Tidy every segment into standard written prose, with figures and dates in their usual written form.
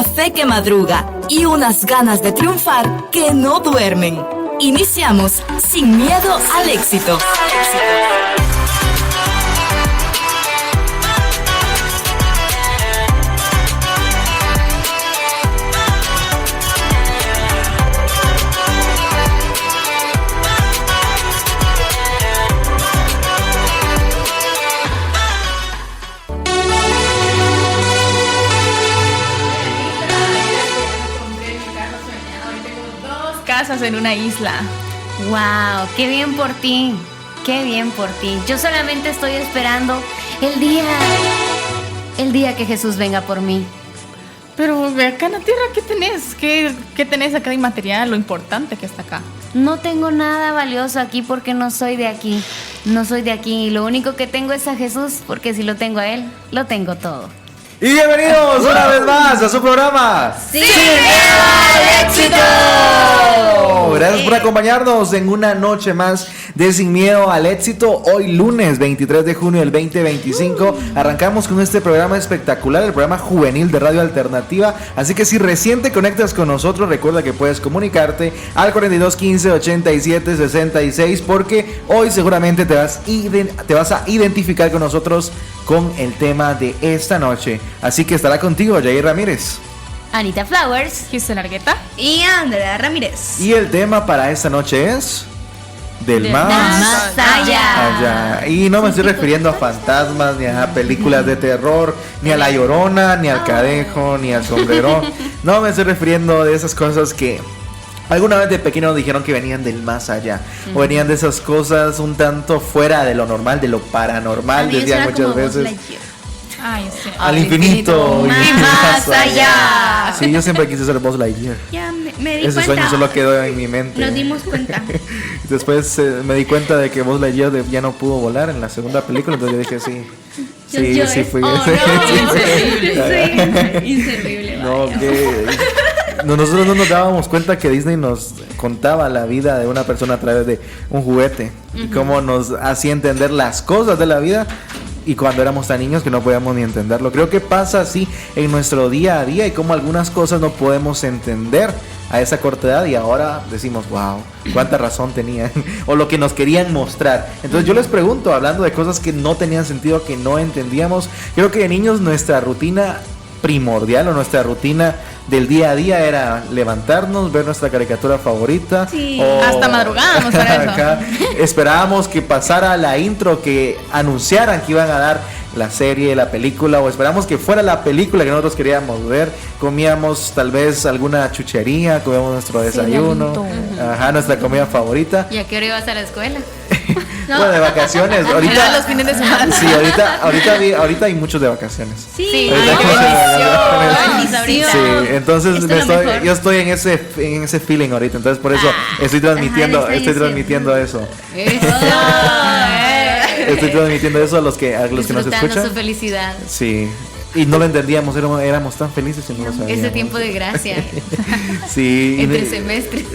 una fe que madruga y unas ganas de triunfar que no duermen. Iniciamos Sin Miedo al Éxito. En una isla. Wow, qué bien por ti. Qué bien por ti. Yo solamente estoy esperando el día que Jesús venga por mí. Pero acá en la tierra, ¿qué tenés? ¿Qué tenés acá de material? Lo importante que está acá. No tengo nada valioso aquí porque no soy de aquí. No soy de aquí. Lo único que tengo es a Jesús, porque si lo tengo a Él, lo tengo todo. Y bienvenidos una vez más a su programa ¡Sin Miedo al Éxito! Gracias por acompañarnos en una noche más de Sin Miedo al Éxito. Hoy lunes 23 de junio del 2025 arrancamos con este programa espectacular, el programa juvenil de Radio Alternativa. Así que si recién te conectas con nosotros, recuerda que puedes comunicarte al 42 15 87 66, porque hoy seguramente te vas a identificar con nosotros con el tema de esta noche. Así que estará contigo Jair Ramírez, Anita Flowers, Gisela Argueta y Andrea Ramírez. y el tema para esta noche es del más allá. Y no me estoy refiriendo a fantasmas, ni a películas de terror, ni a La Llorona, ni al Cadejo, ni al Sombrero. No me estoy refiriendo de esas cosas que alguna vez de pequeño nos dijeron que venían del más allá, o venían de esas cosas un tanto fuera de lo normal, de lo paranormal, decían muchas veces. Ay, sí. Al infinito y más allá. Sí, yo siempre quise ser Buzz Lightyear. Ya me di Ese cuenta. sueño solo quedó en mi mente. Nos dimos cuenta. Después me di cuenta de que Buzz Lightyear ya no pudo volar en la segunda película, entonces yo dije sí fui. Inservible. No, que nosotros no nos dábamos cuenta que Disney nos contaba la vida de una persona a través de un juguete, y cómo nos hacía entender las cosas de la vida. Y cuando éramos tan niños que no podíamos ni entenderlo. Creo que pasa así en nuestro día a día, y como algunas cosas no podemos entender a esa corta edad, y ahora decimos, wow, cuánta razón tenían, o lo que nos querían mostrar. Entonces yo les pregunto, hablando de cosas que no tenían sentido, que no entendíamos, creo que de niños nuestra rutina primordial, o nuestra rutina del día a día, era levantarnos, ver nuestra caricatura favorita, o hasta madrugábamos para eso. Acá, esperábamos que pasara la intro, que anunciaran que iban a dar la serie, la película, o esperamos que fuera la película que nosotros queríamos ver. Comíamos tal vez alguna chuchería, comíamos nuestro desayuno, nuestra comida favorita. ¿Y a qué hora ibas a la escuela? Bueno, de vacaciones. Ahorita los fines de semana. Sí, ahorita hay muchos de vacaciones. Sí, Sí, entonces yo estoy en ese feeling ahorita, entonces por eso estoy transmitiendo eso. Estoy transmitiendo eso a los que nos escuchan. Su felicidad. Sí. Y no lo entendíamos, éramos tan felices y no lo sabíamos. Ese tiempo de gracia. Sí. Entre semestres.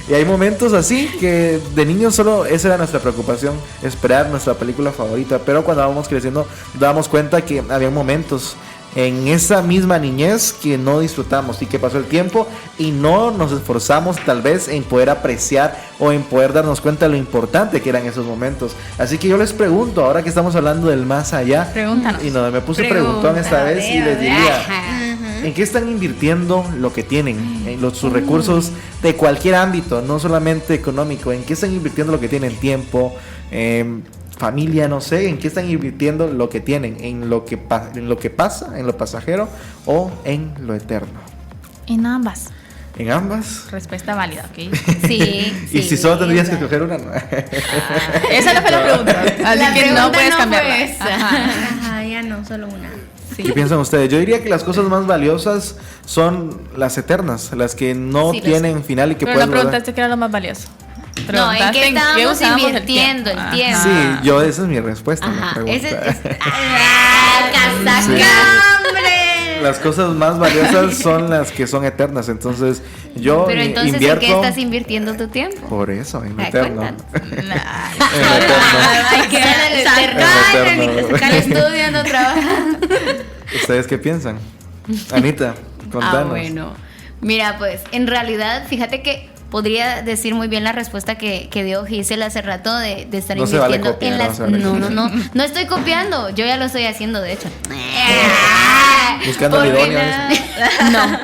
Y hay momentos así que de niños solo esa era nuestra preocupación, esperar nuestra película favorita. Pero cuando íbamos creciendo nos dábamos cuenta que había momentos en esa misma niñez que no disfrutamos, y que pasó el tiempo y no nos esforzamos tal vez en poder apreciar o en poder darnos cuenta de lo importante que eran esos momentos. Así que yo les pregunto, ahora que estamos hablando del más allá, pregúntanos. Y no, me puse preguntón esta vez y les diría, ¿en qué están invirtiendo lo que tienen? En sus recursos de cualquier ámbito, no solamente económico. ¿En qué están invirtiendo lo que tienen? Tiempo, familia, no sé. ¿En qué están invirtiendo lo que tienen? ¿En lo que pasa, en lo pasajero, o en lo eterno? En ambas. ¿En ambas? Respuesta válida, ¿ok? Sí. Y si solo tendrías que escoger una. Esa no fue la pregunta. Así que no puedes cambiarla. Ajá, ya no, solo una. Sí. ¿Qué piensan ustedes? Yo diría que las cosas más valiosas son las eternas, las que no tienen final y que pero puedes no preguntaste qué era lo más valioso. No, ¿en qué estábamos invirtiendo el tiempo? Sí, esa es mi respuesta a la pregunta. ¡Casacambre! Las cosas más valiosas son las que son eternas, entonces yo pero entonces invierto. ¿en qué estás invirtiendo tu tiempo? Por eso, en lo eterno. Hay que sacar estudiando, trabajando. ¿Ustedes qué piensan? Anita. Contanos. Bueno. Mira, pues en realidad, fíjate que podría decir muy bien la respuesta que dio Giselle hace rato de estar No se vale invirtiendo copiar, en no las. se vale No estoy copiando, yo ya lo estoy haciendo, de hecho. Buscando Porque el idóneo. No,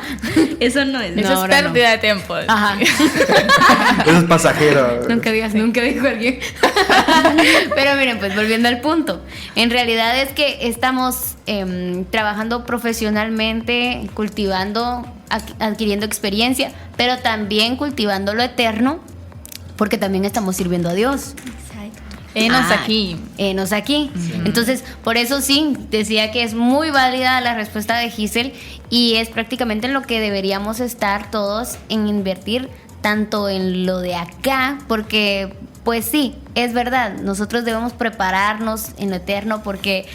Eso no es. Eso es ahora no. pérdida de tiempo. Ajá. Eso es pasajero. Nunca dijo alguien. Pero miren, pues volviendo al punto. En realidad es que estamos trabajando profesionalmente, cultivando, adquiriendo experiencia, pero también cultivando lo eterno, porque también estamos sirviendo a Dios. Exacto. Enos aquí. Enos aquí. Entonces, por eso sí, decía que es muy válida la respuesta de Giselle y es prácticamente en lo que deberíamos estar todos en invertir, tanto en lo de acá, porque pues sí, es verdad, nosotros debemos prepararnos en lo eterno porque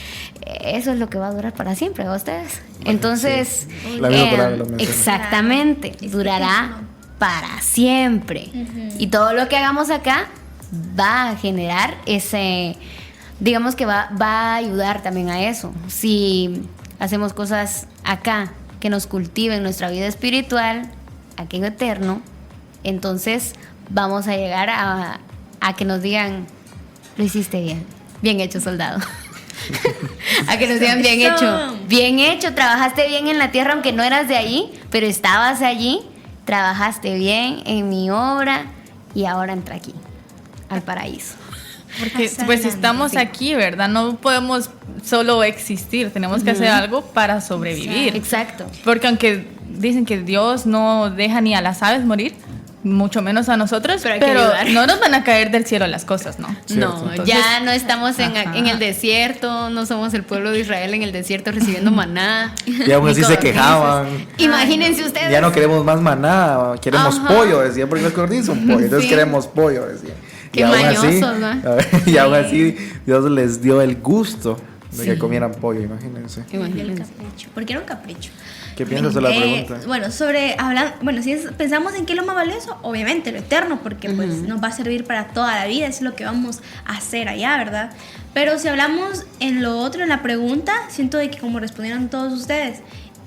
eso es lo que va a durar para siempre, ¿a ustedes? Entonces, La misma palabra lo menciona. exactamente, Claro. durará para siempre. Y todo lo que hagamos acá va a generar ese, digamos que va a ayudar también a eso. Si hacemos cosas acá que nos cultiven nuestra vida espiritual, aquello eterno, entonces vamos a llegar a que nos digan, lo hiciste bien, bien hecho, soldado. A que nos digan, bien hecho, trabajaste bien en la tierra aunque no eras de allí, pero estabas allí, trabajaste bien en mi obra y ahora entra aquí, al paraíso. Porque Pasa pues la estamos vida. aquí, ¿verdad? No podemos solo existir, tenemos que hacer algo para sobrevivir. Exacto. Porque aunque dicen que Dios no deja ni a las aves morir, mucho menos a nosotros, Pero hay que pero ayudar. no nos van a caer del cielo las cosas, ¿no? Cierto. No, Entonces- ya no estamos Ajá. en el desierto, no somos el pueblo de Israel en el desierto recibiendo maná. Y aún así ni se codornices. quejaban. Imagínense ustedes. Ya no queremos más maná, queremos Ajá. pollo, decían, porque los cordillos son pollo, entonces Sí. queremos pollo, decían. Qué Y aún así, mañosos, ¿no? y aún así Dios les dio el gusto de que comieran pollo, imagínense. El Imagínense. capricho. ¿Por qué era un capricho? ¿Qué piensas de la Eh, pregunta? Bueno, si pensamos en qué es lo más valioso, obviamente lo eterno, porque pues nos va a servir para toda la vida, es lo que vamos a hacer allá, ¿verdad? Pero si hablamos en lo otro, en la pregunta, siento de que como respondieron todos ustedes,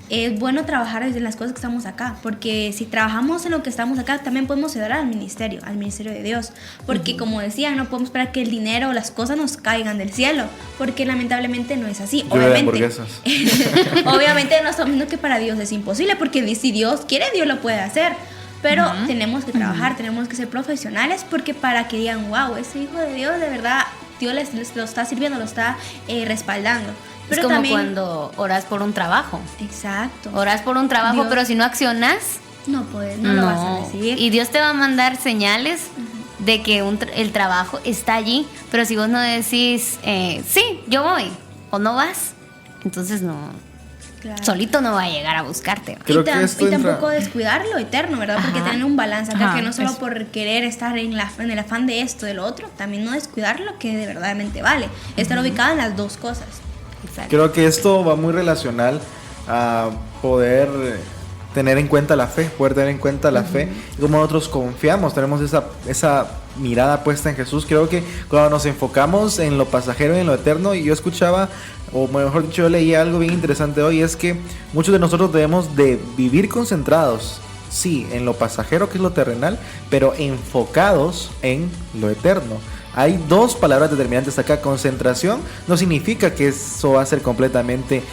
es bueno trabajar en las cosas que estamos acá, porque si trabajamos en lo que estamos acá, también podemos ayudar al ministerio de Dios, porque como decían, no podemos esperar que el dinero o las cosas nos caigan del cielo, porque lamentablemente no es así. Lluvia de hamburguesas. Obviamente no estamos viendo que para Dios es imposible, porque si Dios quiere, Dios lo puede hacer. Pero tenemos que trabajar, tenemos que ser profesionales, porque para que digan, wow, ese hijo de Dios, de verdad, Dios les lo está sirviendo, lo está respaldando. Es Pero como también, cuando oras por un trabajo. exacto, Oras por un trabajo, Dios- pero si no accionas, no puedes, no lo vas a recibir. Y Dios te va a mandar señales de que el trabajo está allí, pero si vos no decís, sí, yo voy, o no vas, entonces no, Claro. solito no va a llegar a buscarte. Creo y, que esto y entra- tampoco descuidar lo eterno, ¿verdad? Porque Ajá. tener un balance acá, Ajá, que no solo eso. por querer estar en el afán de esto, de lo otro, también no descuidar lo que de verdaderamente vale. Estar ubicado en las dos cosas. Exacto. Creo que esto va muy relacional a poder tener en cuenta la fe, poder tener en cuenta la fe. Y como nosotros confiamos, tenemos esa mirada puesta en Jesús. Creo que cuando nos enfocamos en lo pasajero y en lo eterno, y yo escuchaba, o mejor dicho, yo leí algo bien interesante hoy, es que muchos de nosotros debemos de vivir concentrados, sí, en lo pasajero que es lo terrenal, pero enfocados en lo eterno. Hay dos palabras determinantes acá. Concentración no significa que eso va a ser completamente,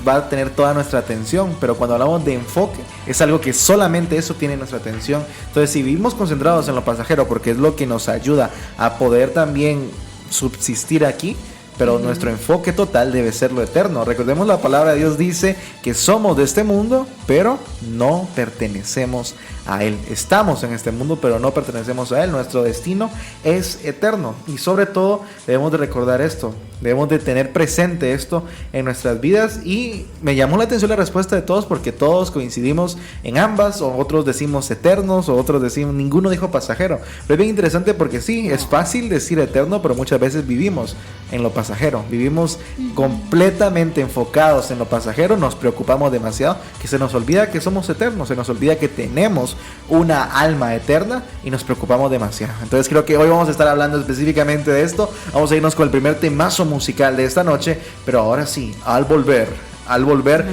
va a tener toda nuestra atención, pero cuando hablamos de enfoque es algo que solamente eso tiene nuestra atención. Entonces, si vivimos concentrados en lo pasajero, porque es lo que nos ayuda a poder también subsistir aquí, pero nuestro enfoque total debe ser lo eterno. Recordemos, la palabra de Dios dice que somos de este mundo, pero no pertenecemos a Él. Estamos en este mundo, pero no pertenecemos a Él. Nuestro destino es eterno. Y sobre todo, debemos de recordar esto. Debemos de tener presente esto en nuestras vidas. Y me llamó la atención la respuesta de todos, porque todos coincidimos en ambas. O otros decimos eternos, o otros decimos, ninguno dijo pasajero. Pero es bien interesante porque sí, es fácil decir eterno, pero muchas veces vivimos en lo pasajero. Vivimos completamente enfocados en lo pasajero. Nos preocupamos demasiado que se nos olvida que somos eternos. Se nos olvida que tenemos una alma eterna y nos preocupamos demasiado. Entonces creo que hoy vamos a estar hablando específicamente de esto. Vamos a irnos con el primer temazo musical de esta noche, pero ahora sí, al volver al volver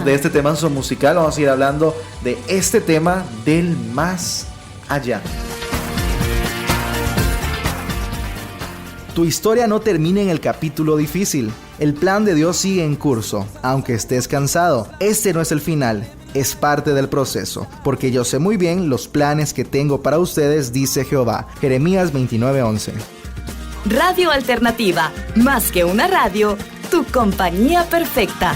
de este tema musical, vamos a ir hablando de este tema del más allá. Tu historia no termina en el capítulo difícil. El plan de Dios sigue en curso, aunque estés cansado. Este no es el final, es parte del proceso. Porque yo sé muy bien los planes que tengo para ustedes, dice Jehová. Jeremías 29:11. Radio Alternativa, más que una radio, tu compañía perfecta.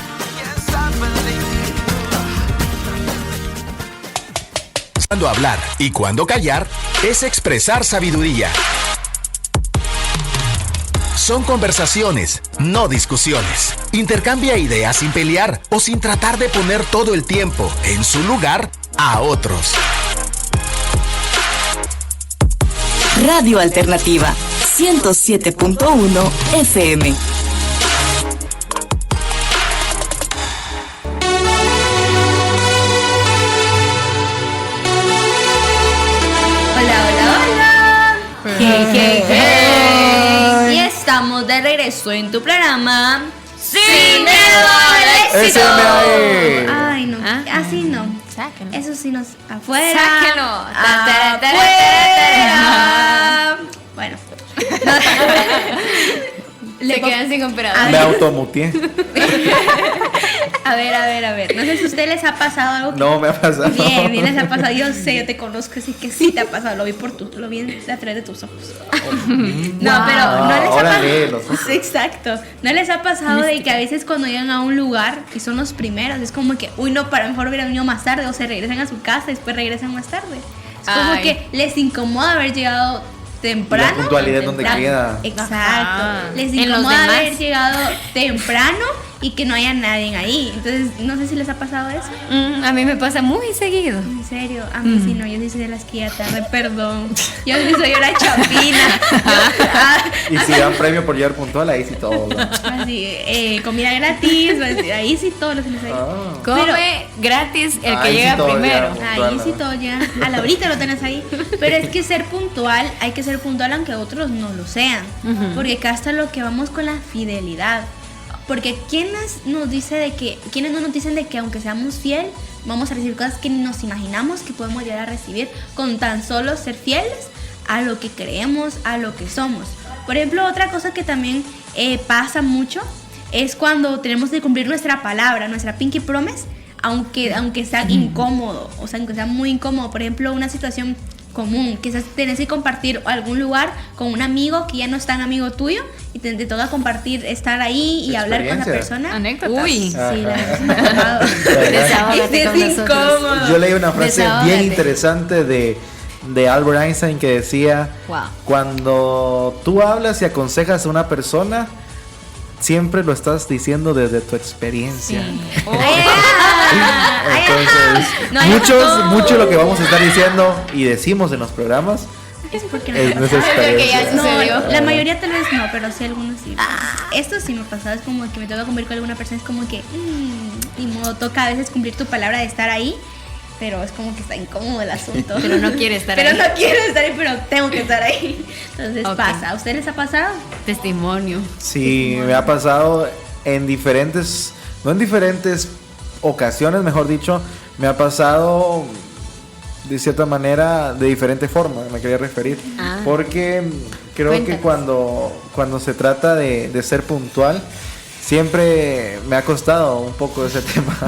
Cuando hablar y cuando callar es expresar sabiduría. Son conversaciones, no discusiones. Intercambia ideas sin pelear o sin tratar de poner todo el tiempo en su lugar a otros. Radio Alternativa 107.1 FM. Y estamos de regreso en tu programa ¡Sin miedo al éxito! Ay, no, ¿Ah? así no. Sáquenlo. Eso sí nos... Afuera. Sáquenlo. Afuera. Bueno. Se quedan sin operador. Me automuteé. A ver. No sé si a ustedes les ha pasado algo que... No me ha pasado. Bien les ha pasado. Yo sé, yo te conozco, así que sí te ha pasado. Lo vi a través de tus ojos. No, pero no les ha Ahora pasado. léelos. Exacto. ¿No les ha pasado de que a veces cuando llegan a un lugar y son los primeros, es como que, uy, no, para mejor hubiera venido más tarde, o se regresan a su casa y después regresan más tarde? Es como Ay. que les incomoda haber llegado temprano. La puntualidad donde Temprano. queda. Exacto. Ajá. Les En los incomoda demás. haber llegado temprano y que no haya nadie ahí. Entonces, no sé si les ha pasado eso. A mí me pasa muy seguido. En serio, a mí sí no, yo sí soy de las que ya tarde, perdón. Yo sí soy una chapina. Y si dan premio por llegar puntual, ahí sí todo. ¿no? Así, comida gratis, ahí sí todo lo se les ha ido. Come gratis el que Ahí sí llega todo primero. llega. Ahí sí todo ya. A la horita lo tenés ahí. Pero es que ser puntual, hay que ser puntual aunque otros no lo sean. Porque acá está lo que vamos con la fidelidad. Porque ¿quiénes no nos dicen de que aunque seamos fiel, vamos a recibir cosas que ni nos imaginamos que podemos llegar a recibir con tan solo ser fieles a lo que creemos, a lo que somos? Por ejemplo, otra cosa que también pasa mucho es cuando tenemos que cumplir nuestra palabra, nuestra pinky promise, aunque sea incómodo, o sea, aunque sea muy incómodo. Por ejemplo, una situación común, quizás tenés que compartir algún lugar con un amigo que ya no es tan amigo tuyo y te toca compartir, estar ahí y hablar con la Experiencia. persona. Anécdotas. Uy. Sí, la verdad sí me ha tocado. Desahógate Es con nosotros. incómodo. Yo leí una frase Desahógate. bien interesante de Albert Einstein que decía: Wow. cuando tú hablas y aconsejas a una persona, siempre lo estás diciendo desde tu experiencia. Entonces, No, ya mucho lo que vamos a estar diciendo y decimos en los programas es porque no es me nuestra pasa. porque ya experiencia. sucedió. No, la mayoría tal vez no, pero sí algunos sí. Esto sí me ha pasado, es como que me toca cumplir con alguna persona, es como que, ni modo, toca a veces cumplir tu palabra de estar ahí, pero es como que está incómodo el asunto. Pero no quiere estar Pero ahí. no quiero estar ahí, pero tengo que estar ahí. Entonces Ok. pasa. ¿A ustedes les ha pasado? Testimonio. Sí, me ha pasado en diferentes, no en diferentes ocasiones, mejor dicho, me ha pasado de cierta manera, de diferente forma, me quería referir. Ah. Porque creo que Cuéntanos. cuando se trata de ser puntual, siempre me ha costado un poco ese tema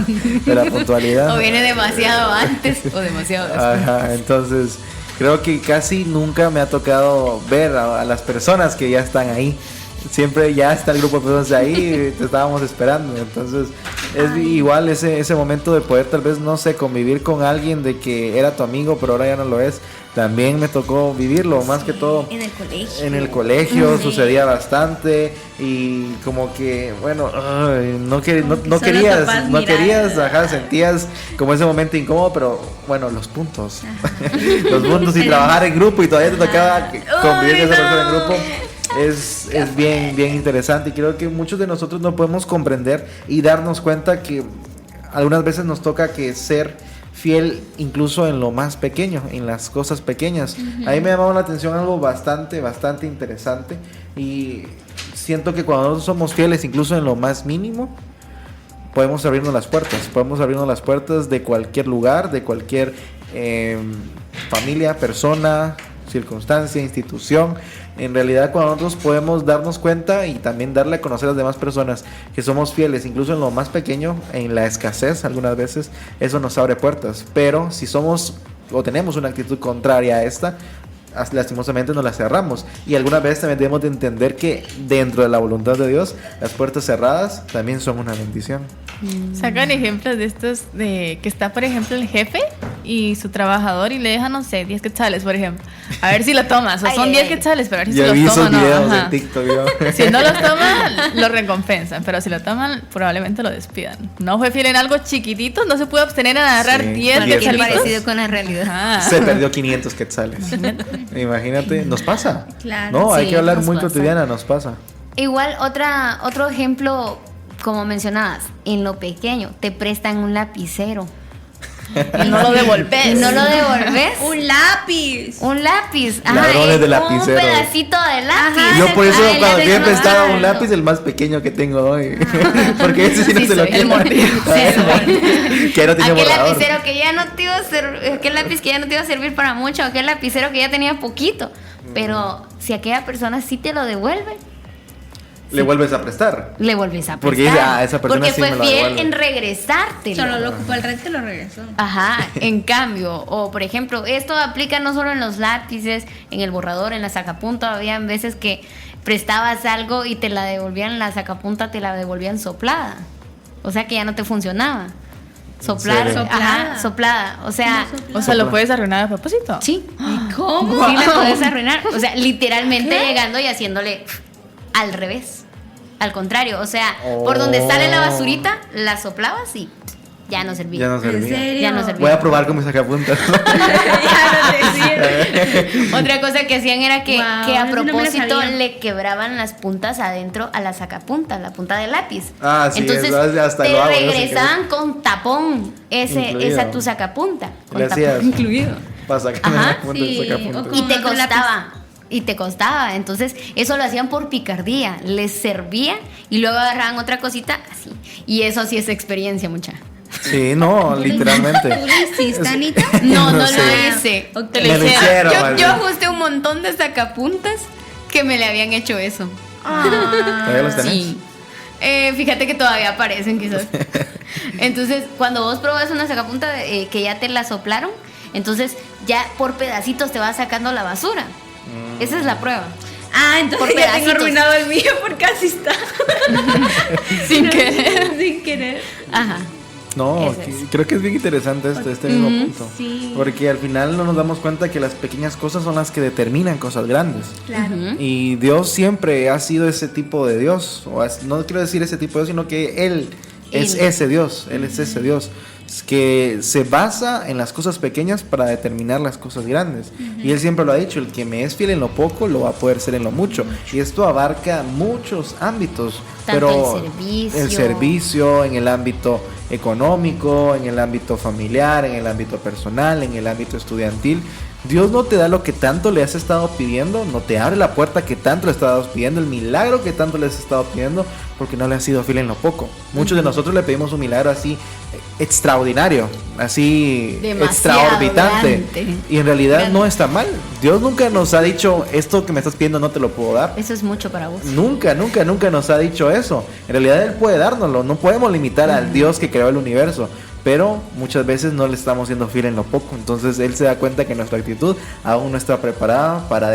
de la puntualidad. O viene demasiado antes o demasiado después. Ajá, entonces creo que casi nunca me ha tocado ver a las personas que ya están ahí. Siempre ya está el grupo de personas ahí, te estábamos esperando. Entonces es igual ese momento de poder tal vez, no sé, convivir con alguien de que era tu amigo pero ahora ya no lo es. También me tocó vivirlo, más que todo En el colegio. en el colegio sucedía bastante y como que bueno, no Solo querías, topas no miradas. querías, ajá, sentías como ese momento incómodo, pero bueno, los puntos los puntos y trabajar en grupo y todavía te tocaba convivir con esa persona en grupo es bien interesante, y creo que muchos de nosotros no podemos comprender y darnos cuenta que algunas veces nos toca que ser fiel incluso en lo más pequeño, en las cosas pequeñas. A mí me ha llamado la atención algo bastante interesante, y siento que cuando nosotros somos fieles incluso en lo más mínimo, podemos abrirnos las puertas de cualquier lugar, de cualquier familia, persona, circunstancia, institución. En realidad, cuando nosotros podemos darnos cuenta y también darle a conocer a las demás personas que somos fieles, incluso en lo más pequeño, en la escasez, algunas veces eso nos abre puertas. Pero si somos o tenemos una actitud contraria a esta, lastimosamente nos la cerramos. Y algunas veces también debemos de entender que dentro de la voluntad de Dios, las puertas cerradas también son una bendición. Sacan ejemplos de estos, de que está, por ejemplo, el jefe y su trabajador y le deja, no sé, 10 quetzales, por ejemplo. A ver si lo tomas. O son 10 quetzales, pero a ver si Yo los vi toma esos o no. videos Ajá. en TikTok. Yo. Si no los toman, lo recompensan. Pero si lo toman, probablemente lo despidan. No fue fiel en algo chiquitito, no se pudo abstener a agarrar Sí, 10 10 Porque es quetzalitos. parecido con la realidad. Ah. Se perdió 500 quetzales. Imagínate, nos pasa. Claro. No, hay Sí, que hablar nos muy pasa. cotidiana, nos pasa. Igual, otro ejemplo, como mencionabas, en lo pequeño, te prestan un lapicero. Y no lo devolves. ¿No lo devolves? Un lápiz. Un lápiz. Ladrones de lapicero. Un pedacito de lápiz. Ajá. Yo por eso Ay, cuando ya piden tengo prestado un algo. lápiz, el más pequeño que tengo hoy. Porque ese sí no Sí se lo soy, el quiero. mordido. Que no tenía Aquel borrador. lapicero que ya no te iba a servir, aquel lápiz que ya no te iba a servir para mucho, aquel lapicero que ya tenía poquito. Pero si aquella persona sí te lo devuelve, Le vuelves a prestar. le vuelves a prestar. Porque dice, esa persona porque sí fue me lo fiel devuelve. en regresártelo. Solo lo ocupó el resto y lo regresó. Ajá, en cambio, o por ejemplo, esto aplica no solo en los lápices, en el borrador, en la sacapunta. Habían veces que prestabas algo y te la devolvían, la sacapunta te la devolvían soplada. O sea que ya no te funcionaba. Soplar, serio? ajá, soplada. O sea, O sea, lo puedes arruinar a propósito. sí. ¿Cómo? Sí la puedes arruinar. O sea, literalmente llegando y haciéndole al revés. Al contrario, o sea, por donde sale la basurita, la soplabas y ya no servía. Ya no ¿En servía. serio? Ya no servía. Voy a probar con mis sacapuntas. Otra cosa que hacían era que, Wow, que a eso no me la propósito sabía. le quebraban las puntas adentro a la sacapunta, la punta del lápiz. Ah, sí, Entonces eso hasta te lo hago, yo sé que- regresaban con tapón Incluido. esa tu sacapunta. Con Le tapón hacías. incluido. Para sacarme Ajá, la punta del sí, sacapuntas. o Y te Con otro costaba. Y te costaba. Entonces, eso lo hacían por picardía. Les servía y luego agarraban otra cosita así. Y eso sí es experiencia, mucha. Sí, no, literalmente. ¿Tú lo hiciste, Anita? No, no sé. lo hice. Ok. Te Me lo hicieron, Yo más ajusté un montón de sacapuntas que me le habían hecho eso. ¿Todavía los tenés? Sí. Fíjate que todavía aparecen quizás. Entonces, cuando vos probas una sacapunta que ya te la soplaron, entonces ya por pedacitos te vas sacando la basura. Esa es la prueba. Ah, entonces Por ya tengo pedacitos. arruinado el mío porque así está. Sin querer. Sin querer. Ajá. No, Eso es. creo que es bien interesante este mismo punto. sí. Porque al final no nos damos cuenta que las pequeñas cosas son las que determinan cosas grandes. Claro. Y Dios siempre ha sido ese tipo de Dios. No quiero decir ese tipo de Dios, sino que Él es Él. ese Dios. Él es ese Dios. Es que se basa en las cosas pequeñas para determinar las cosas grandes. Y Él siempre lo ha dicho, el que me es fiel en lo poco, lo va a poder ser en lo mucho. Y esto abarca muchos ámbitos. Tanto pero el servicio, en el ámbito económico, en el ámbito familiar, en el ámbito personal, en el ámbito estudiantil. Dios no te da lo que tanto le has estado pidiendo, no te abre la puerta que tanto le has estado pidiendo, el milagro que tanto le has estado pidiendo, porque no le has sido fiel en lo poco. Muchos de nosotros le pedimos un milagro así extraordinario, así Demasiado extraorbitante. grande. Y en realidad Grande. no está mal. Dios nunca nos ha dicho, esto que me estás pidiendo no te lo puedo dar. Eso es mucho para vos. Nunca nos ha dicho eso. En realidad Él puede dárnoslo. No podemos limitar al Dios que creó el universo. Pero muchas veces no le estamos siendo fiel en lo poco. Entonces Él se da cuenta que nuestra actitud aún no está preparada para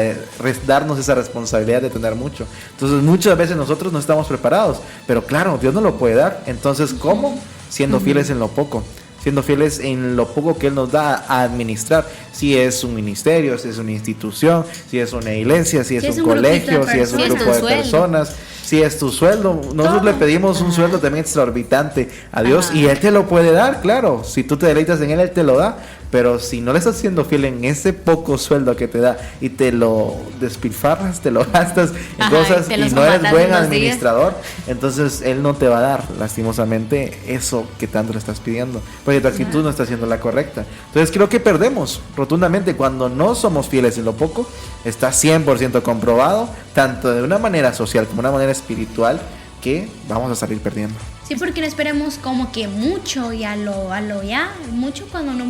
darnos esa responsabilidad de tener mucho. Entonces muchas veces nosotros no estamos preparados. Pero claro, Dios nos lo puede dar. Entonces, ¿cómo? Siendo fieles en lo poco. Siendo fieles en lo poco que Él nos da a administrar. Si es un ministerio, si es una institución, si es una iglesia, si es un colegio, grupito de si es un personas. grupo de Si es tu sueldo. personas, si es tu sueldo. Nosotros le pedimos un sueldo también extraorbitante a Dios y Él te lo puede dar, claro. Si tú te deleitas en Él te lo da. Pero si no le estás siendo fiel en ese poco sueldo que te da y te lo despilfarras, te lo gastas en Ajá, cosas te y los no eres matas buen unos días. administrador, entonces Él no te va a dar, lastimosamente, eso que tanto le estás pidiendo. Porque tu actitud no está siendo la correcta. Entonces creo que perdemos rotundamente cuando no somos fieles en lo poco. Está 100% comprobado, tanto de una manera social como de una manera espiritual, que vamos a salir perdiendo. Sí, porque no esperemos como que mucho y a lo ya, mucho cuando no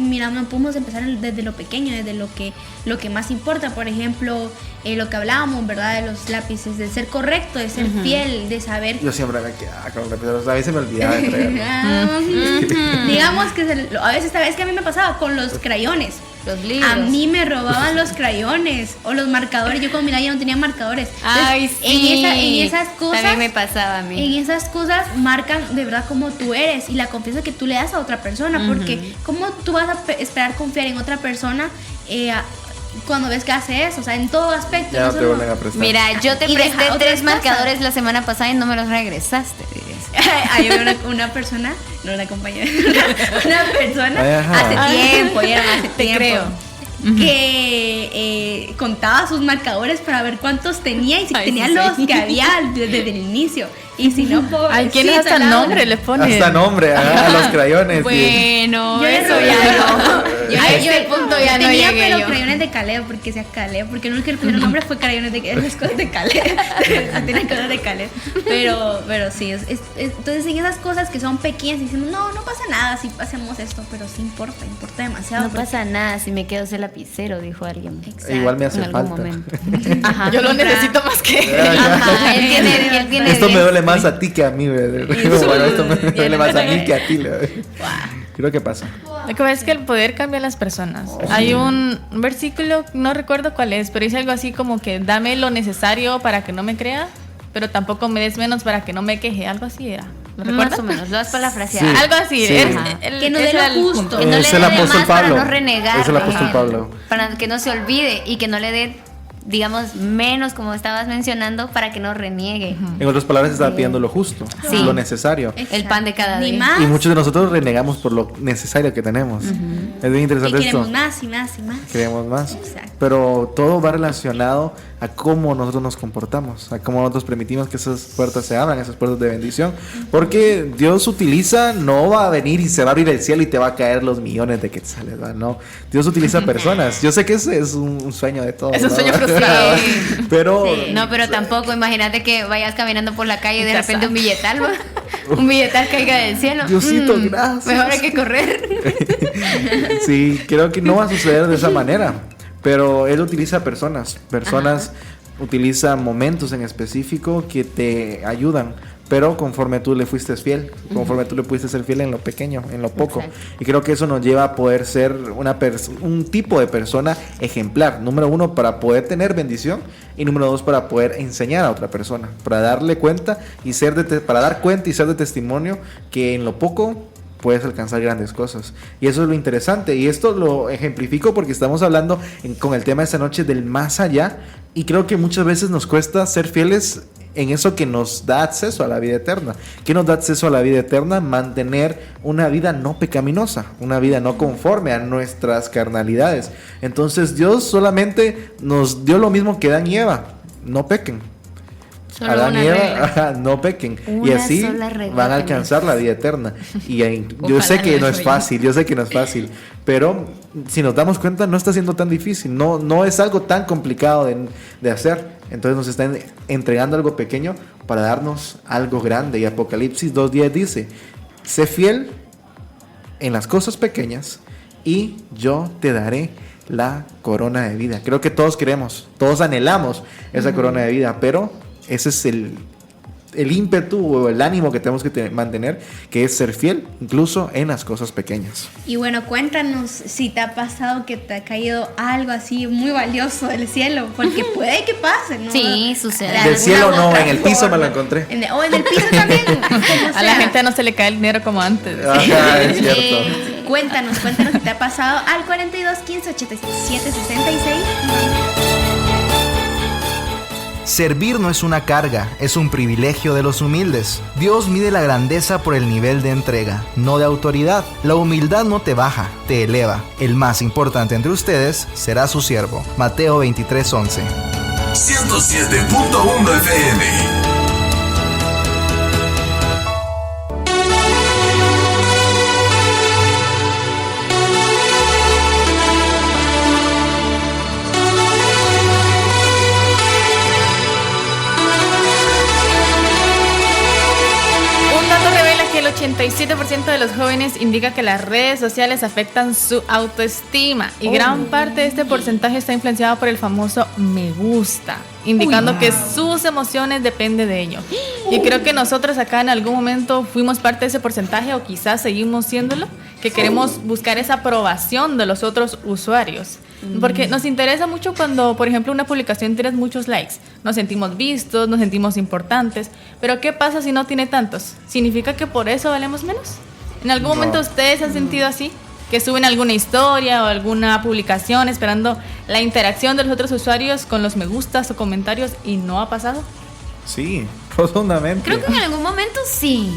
podemos empezar desde lo pequeño, desde lo que más importa. Por ejemplo, lo que hablábamos, ¿verdad? De los lápices, de ser correcto, de ser fiel, de saber. Yo siempre me quedaba con los lápices, a veces me olvidaba de traerlos. Digamos que a veces, ¿sabes qué a mí me pasaba? Con los crayones. Los libros. A mí me robaban los crayones o los marcadores. Yo cuando miraba ya no tenía marcadores. Ay, Entonces, sí. en esas cosas. También me pasaba a mí. En esas cosas marcan de verdad cómo tú eres y la confianza que tú le das a otra persona. Porque ¿cómo tú vas a esperar confiar en otra persona cuando ves que hace eso? O sea, en todo aspecto. Ya no te vuelven a prestar. Mira, yo te Y presté deja otras 3 marcadores la semana pasada y no me los regresaste. Hay una persona, no una compañera, una persona Ay, ajá. hace tiempo, ya era hace Te tiempo, creo. que contaba sus marcadores para ver cuántos tenía y si Ay, tenía sí, los sí. que había desde el inicio. Y si no, Ay, ¿quién es hasta nombre le pone? Hasta nombre, a los crayones. Bueno, Yo eso le ya robé. no. A ese punto ya no tenía, llegué pero yo. crayones de Caleb, porque sea Caleb, porque no es que el primer nombre fue crayones de las cosas de Caleb. Tiene cosas de Caleb. Pero sí, entonces en esas cosas que son pequeñas decimos, no pasa nada si hacemos esto, pero sí importa demasiado. No pasa nada si me quedo sin lapicero, dijo alguien. Exacto. Igual me hace En algún falta. momento. Ajá. Yo lo necesito más que Ajá, él tiene Esto me 10. duele más a ti que a mí, ¿verdad? Bueno, esto me duele más a mí que a ti, la verdad. Creo que pasa. Lo que pasa es que el poder cambia a las personas. Hay un versículo, no recuerdo cuál es, pero dice algo así como que dame lo necesario para que no me crea, pero tampoco me des menos para que no me queje. Algo así era. ¿Lo recuerdas? Más o menos, lo vas para la frase. Sí. Algo así. Sí. Que nos dé lo justo. punto. Que no Es le el dé de apóstol más para Pablo. no renegar. Es el apóstol Ajá. Pablo. Para que no se olvide y que no le dé, digamos, menos, como estabas mencionando, para que no reniegue. En otras palabras, estaba pidiendo lo justo, Sí. lo necesario. El pan de cada Ni día. más. Y muchos de nosotros renegamos por lo necesario que tenemos. Es bien Y interesante queremos esto. más y más y más. Queremos más. Exacto. Pero todo va relacionado a cómo nosotros nos comportamos, a cómo nosotros permitimos que esas puertas se abran, esas puertas de bendición. Porque Dios utiliza, no va a venir y se va a abrir el cielo y te va a caer los millones de quetzales, ¿verdad? No. Dios utiliza personas. Yo sé que ese es un sueño de todos. Es un ¿no? sueño frustrado. Pero Sí. No, pero tampoco, imagínate que vayas caminando por la calle y de Ya repente sabes. un billetal, ¿va? Un billetal caiga del cielo. Diosito, gracias. Mejor hay que correr. sí, creo que no va a suceder de esa manera. Pero Él utiliza personas. Utiliza momentos en específico que te ayudan. Pero conforme tú le fuiste fiel, conforme tú le pudiste ser fiel en lo pequeño, en lo poco. Exacto. Y creo que eso nos lleva a poder ser un tipo de persona ejemplar. Número 1, para poder tener bendición. Y número 2, para poder enseñar a otra persona. Para darle cuenta y para dar cuenta y ser de testimonio que en lo poco puedes alcanzar grandes cosas. Y eso es lo interesante. Y esto lo ejemplifico porque estamos hablando con el tema de esta noche del más allá. Y creo que muchas veces nos cuesta ser fieles en eso que nos da acceso a la vida eterna. ¿Qué nos da acceso a la vida eterna? Mantener una vida no pecaminosa, una vida no conforme a nuestras carnalidades. Entonces Dios solamente nos dio lo mismo que Adán y Eva: no pequen. Solo Adán una y Eva, regla. ajá, no pequen. Y Una así sola regla van a tenés. alcanzar la vida eterna. Y yo Ojalá sé que no no eso es yo. fácil, yo sé que no es fácil. Pero si nos damos cuenta, no está siendo tan difícil. No es algo tan complicado de hacer. Entonces nos están entregando algo pequeño para darnos algo grande. Y Apocalipsis 2:10 dice: sé fiel en las cosas pequeñas y yo te daré la corona de vida. Creo que todos queremos, todos anhelamos esa corona de vida, pero ese es el ímpetu o el ánimo que tenemos que mantener, que es ser fiel incluso en las cosas pequeñas. Y bueno, cuéntanos si te ha pasado que te ha caído algo así muy valioso del cielo, porque puede que pase, ¿no? Sí, sucede. De Del alguna cielo u no, otra en el piso me forma. lo encontré. O en el piso también. como A la sea. gente no se le cae el dinero como antes. Ajá, es cierto. Cuéntanos si te ha pasado al 42 15 87 66. Servir no es una carga, es un privilegio de los humildes. Dios mide la grandeza por el nivel de entrega, no de autoridad. La humildad no te baja, te eleva. El más importante entre ustedes será su siervo. Mateo 23:11. 107.1 FM. Un dato revela 47% de los jóvenes indica que las redes sociales afectan su autoestima y gran parte de este porcentaje está influenciado por el famoso me gusta, indicando que sus emociones dependen de ello. Y creo que nosotros acá en algún momento fuimos parte de ese porcentaje o quizás seguimos siéndolo, que queremos buscar esa aprobación de los otros usuarios. Porque nos interesa mucho cuando, por ejemplo, una publicación tiene muchos likes. Nos sentimos vistos, nos sentimos importantes. Pero ¿qué pasa si no tiene tantos? ¿Significa que por eso valemos menos? ¿En algún momento ustedes han sentido así? Que suben alguna historia o alguna publicación esperando la interacción de los otros usuarios con los me gustas o comentarios y no ha pasado. Sí, profundamente. Creo que en algún momento sí.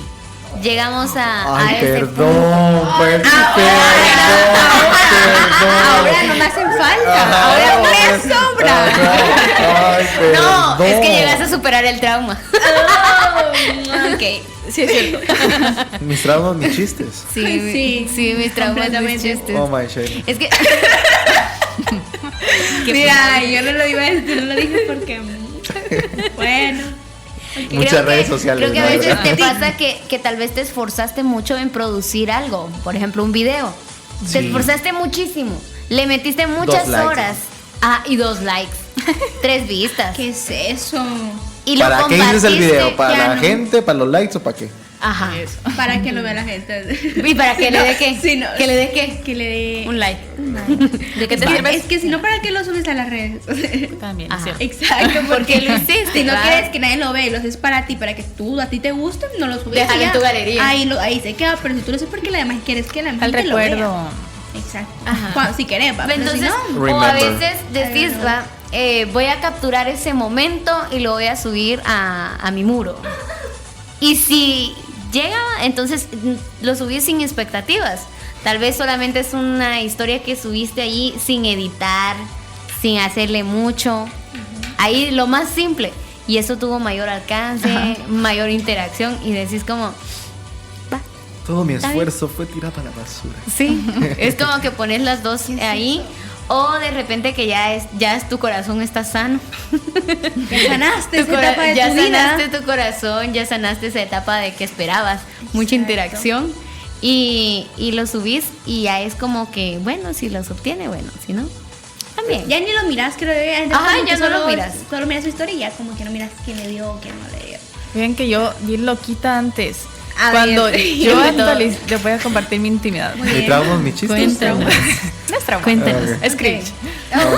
Llegamos a Ay, ese perdón, pues, Ahora no me hacen falta. Ahora me sobra. Ay, No, perdón. es que llegaste a superar el trauma. Ok, sí es cierto. Mis traumas, mis chistes. Sí, sí, mis traumas, mis completamente. chistes. Oh my shit. Es que Mira, yo no lo iba a decir, no lo dije porque. Bueno. Muchas creo redes que- sociales. Creo que ¿no? a veces te ¿Verdad? pasa que tal vez te esforzaste mucho en producir algo, por ejemplo, un video. Te Sí. esforzaste muchísimo, le metiste muchas 2 likes. horas. Y 2 likes, 3 vistas. ¿Qué es eso? Y lo ¿Para qué dices el compartiste, video? ¿Para ya la no. gente? ¿Para los likes o para qué? Ajá. Para que lo vea la gente. ¿Y para que le dé qué? Sí, no. ¿Que le dé qué? Que le dé Un like. ¿De qué te Es sirve? que si no, ¿para qué lo subes a las redes? También, Ajá. es cierto. Exacto, Porque lo hiciste, Si no claro. quieres que nadie lo vea y lo haces para ti, para que a ti te guste, no lo subes. Déjalo y en ya. tu galería. Ahí se queda, pero si tú lo haces porque además quieres que la Al gente lo recuerdo. vea. Exacto. Ajá. Si querés, va, pero Entonces, si no, o a Remember. veces decís, va, voy a capturar ese momento y lo voy a subir a mi muro. Y si llega, entonces lo subís sin expectativas. Tal vez solamente es una historia que subiste allí sin editar, sin hacerle mucho. Ahí lo más simple. Y eso tuvo mayor alcance, mayor interacción. Y decís como, va, Todo mi Está bien. esfuerzo fue tirado a la basura. sí. Es como que pones las dos ahí. O de repente que ya es tu corazón está sano. ya sanaste Tu esa etapa de ya tu vida. sanaste tu corazón, ya sanaste esa etapa de que esperabas mucha interacción y lo subís y ya es como que, bueno, si los obtiene, bueno, si no, también. Ya ni lo miras, creo que Ajá, como ya que no lo miras. Solo miras su historia y ya como que no miras quién le dio o quién no le dio. Ven que yo bien loquita antes. A Cuando ver. yo actualicé, les voy a compartir mi intimidad. Muy Mi bien. traumas, mis chistes. Cuéntanos. No es trauma. Cuéntanos. Ok. Es cringe.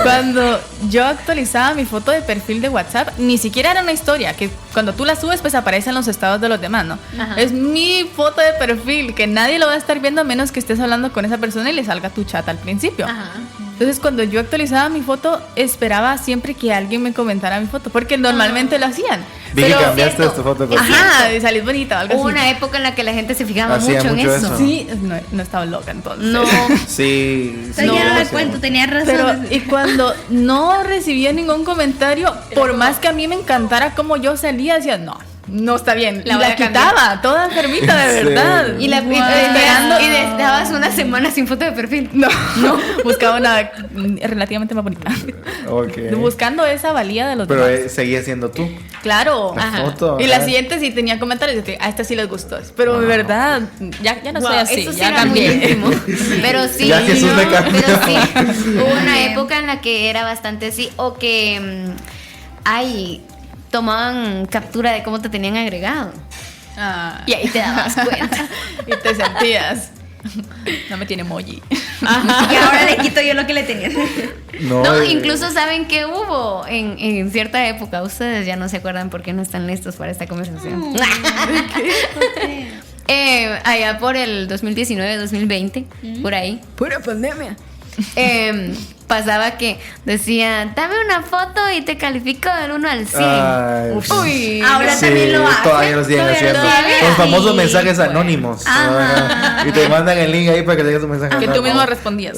Cuando yo actualizaba mi foto de perfil de WhatsApp, ni siquiera era una historia, que cuando tú la subes pues aparecen los estados de los demás, ¿no? Ajá. Es mi foto de perfil, que nadie lo va a estar viendo a menos que estés hablando con esa persona y le salga tu chat al principio. Ajá. Entonces cuando yo actualizaba mi foto, esperaba siempre que alguien me comentara mi foto, porque normalmente lo hacían. Vi que Pero- cambiaste cierto. tu foto. de perfil. Ajá, y salís bonita o algo Hubo así. una época en la que la gente se fijaba Hacía mucho en mucho eso. eso. Sí, no estaba loca entonces. No. Sí. Entonces sí, ya no lo me hacía. cuento, tenía razón. Pero, y cuando no recibía ningún comentario, por más que a mí me encantara cómo yo salía, decía, no está bien. La La, voy a cambiar. quitaba, toda enfermita, de Sí. verdad. Y la Wow. esperando y dabas una semana sin foto de perfil. No, buscaba una relativamente más bonita. Ok. Buscando esa valía de los Pero demás. seguía siendo tú. Claro. La Ajá. foto. Y la ajá. siguiente sí tenía comentarios de que a esta sí les gustó. Pero de verdad, ya no soy Wow, así, eso sí ya era muy cambié. íntimo. Pero sí, Ya Jesús me cambió. pero sí, hubo una época en la que era bastante así, o que tomaban captura de cómo te tenían agregado. Ah, Y ahí te dabas cuenta. y te sentías. No me tiene emoji. Y ahora le quito yo lo que le tenía. No, incluso saben que hubo en cierta época. Ustedes ya no se acuerdan porque no están listos para esta conversación. Allá por el 2019-2020, por ahí. Pura pandemia. Pasaba que decían, dame una foto y te califico del 1 al 100. Ay, Uf. sí. Uy, Ahora Sí, también lo hacen. Todavía lo siguen Todavía haciendo. lo hacen. Los famosos Sí, mensajes bueno. anónimos. Ajá. Y te mandan el link ahí para que te dejes tu mensaje. Que tú anónimo. mismo respondías.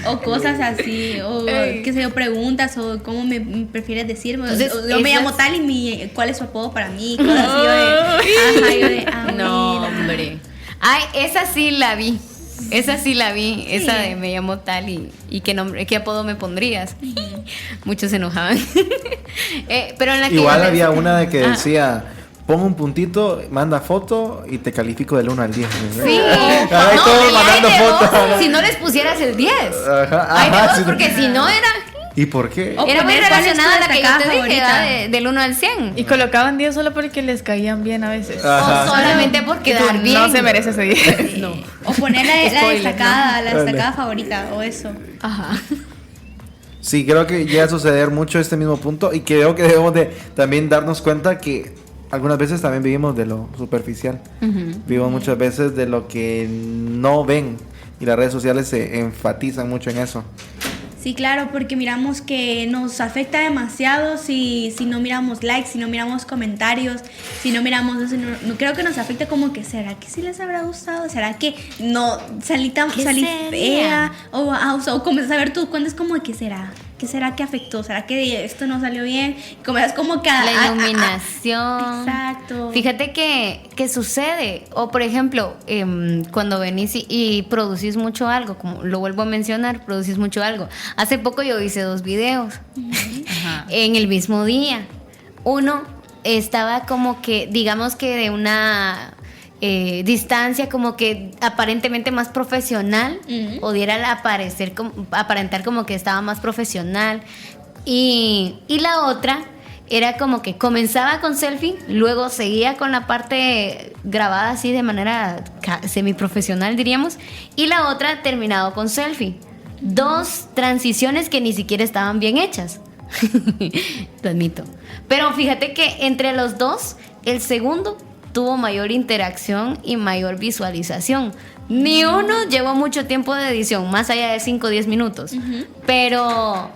O cosas así, o qué sé yo, preguntas, o cómo me prefieres decirme. Entonces, O yo me llamo esas- tal y cuál es su apodo para mí. Cosas así, yo de. Ajá, yo de. Ah, No, mira. hombre. Ay, esa sí la vi. Esa sí la vi. Esa de me llamo tal y qué nombre, qué apodo me pondrías. Muchos se enojaban. Pero en la que Igual yo había les- una de que Ah. decía, pongo un puntito, manda foto y te califico del 1 al 10. Sí. Ay, No, todos y mandando hay de fotos. dos, si no les pusieras el 10. Ajá, Hay de ajá, dos, sí. porque si no era... ¿Y por qué? O Era muy poner cuál es tu relacionada a la que yo destacada te dije, favorita. ¿verdad? Del 1 al 100. Y colocaban 10 solo porque les caían bien a veces. Ajá. O solamente por Que tú quedar bien. no se merece ese 10. No. O poner la Spoiler, destacada, la Dale. destacada favorita, o eso. Ajá. Sí, creo que llega a suceder mucho este mismo punto y creo que debemos de también darnos cuenta que algunas veces también vivimos de lo superficial. Vivimos muchas veces de lo que no ven y las redes sociales se enfatizan mucho en eso. Sí, claro, porque miramos que nos afecta demasiado si no miramos likes, si no miramos comentarios, si no miramos eso, no creo que nos afecta como que, ¿será que sí les habrá gustado? ¿Será que no salí ¿Qué fea? sería? O comienzas a ver tus cuentas como que será que afectó? ¿Será que esto no salió bien? Y comienzas como que La iluminación. Exacto. Fíjate que sucede. O por ejemplo, cuando venís y producís mucho algo, como lo vuelvo a mencionar, producís mucho algo. Hace poco yo hice 2 videos en el mismo día. Uno estaba como que, digamos que de una distancia como que aparentemente más profesional, pudiera aparentar como que estaba más profesional, y la otra era como que comenzaba con selfie, luego seguía con la parte grabada así de manera semiprofesional, diríamos, y la otra terminado con selfie. 2 transiciones que ni siquiera estaban bien hechas. Lo admito. Pero fíjate que entre los 2, el segundo tuvo mayor interacción y mayor visualización. Ni uno llevó mucho tiempo de edición, más allá de 5 o 10 minutos. Pero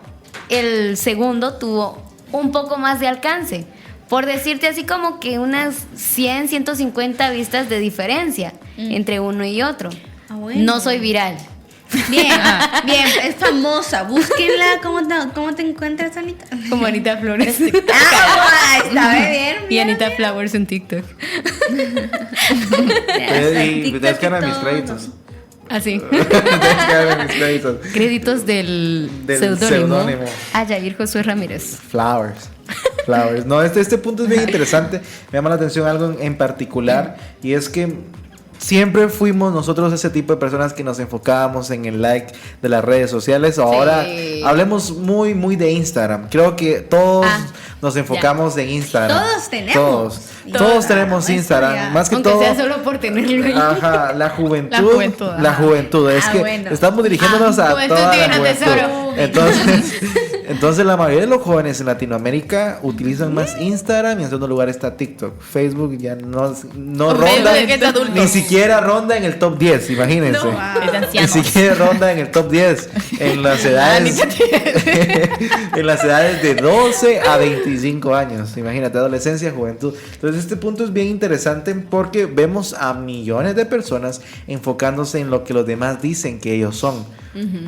el segundo tuvo un poco más de alcance. Por decirte así, como que unas 100, 150 vistas de diferencia entre uno y otro. Ah, bueno. No soy viral. Bien, bien, es famosa. Búsquenla. ¿Cómo te encuentras, Anita? Como Anita Flores. Está bien. Y Anita Flowers en TikTok. Y tienes que dar mis créditos. Así. Tienes que dar mis créditos. Créditos del seudónimo. seudónimo a Jair Josué Ramírez. Flowers. No, este punto es bien interesante. Me llama la atención algo en particular, y es que siempre fuimos nosotros ese tipo de personas que nos enfocábamos en el like de las redes sociales. Ahora hablemos muy de Instagram. Creo que todos nos enfocamos en Instagram. Todos tenemos. Todos tenemos Instagram. ya. Más que Aunque todo. sea solo por tenerlo ahí. Ajá, la juventud. La juventud, La ajá. juventud. Es que bueno. estamos dirigiéndonos a juventud toda la divino juventud. tesoro. Entonces la mayoría de los jóvenes en Latinoamérica utilizan más Instagram, y en segundo lugar está TikTok. Facebook ya no ronda, Facebook es de adultos. ni siquiera ronda en el top 10, imagínense. Es de Ni ancianos. siquiera ronda en el top 10 en las edades en las edades de 12 a 25 años. Imagínate, adolescencia, juventud. Entonces este punto es bien interesante porque vemos a millones de personas enfocándose en lo que los demás dicen que ellos son.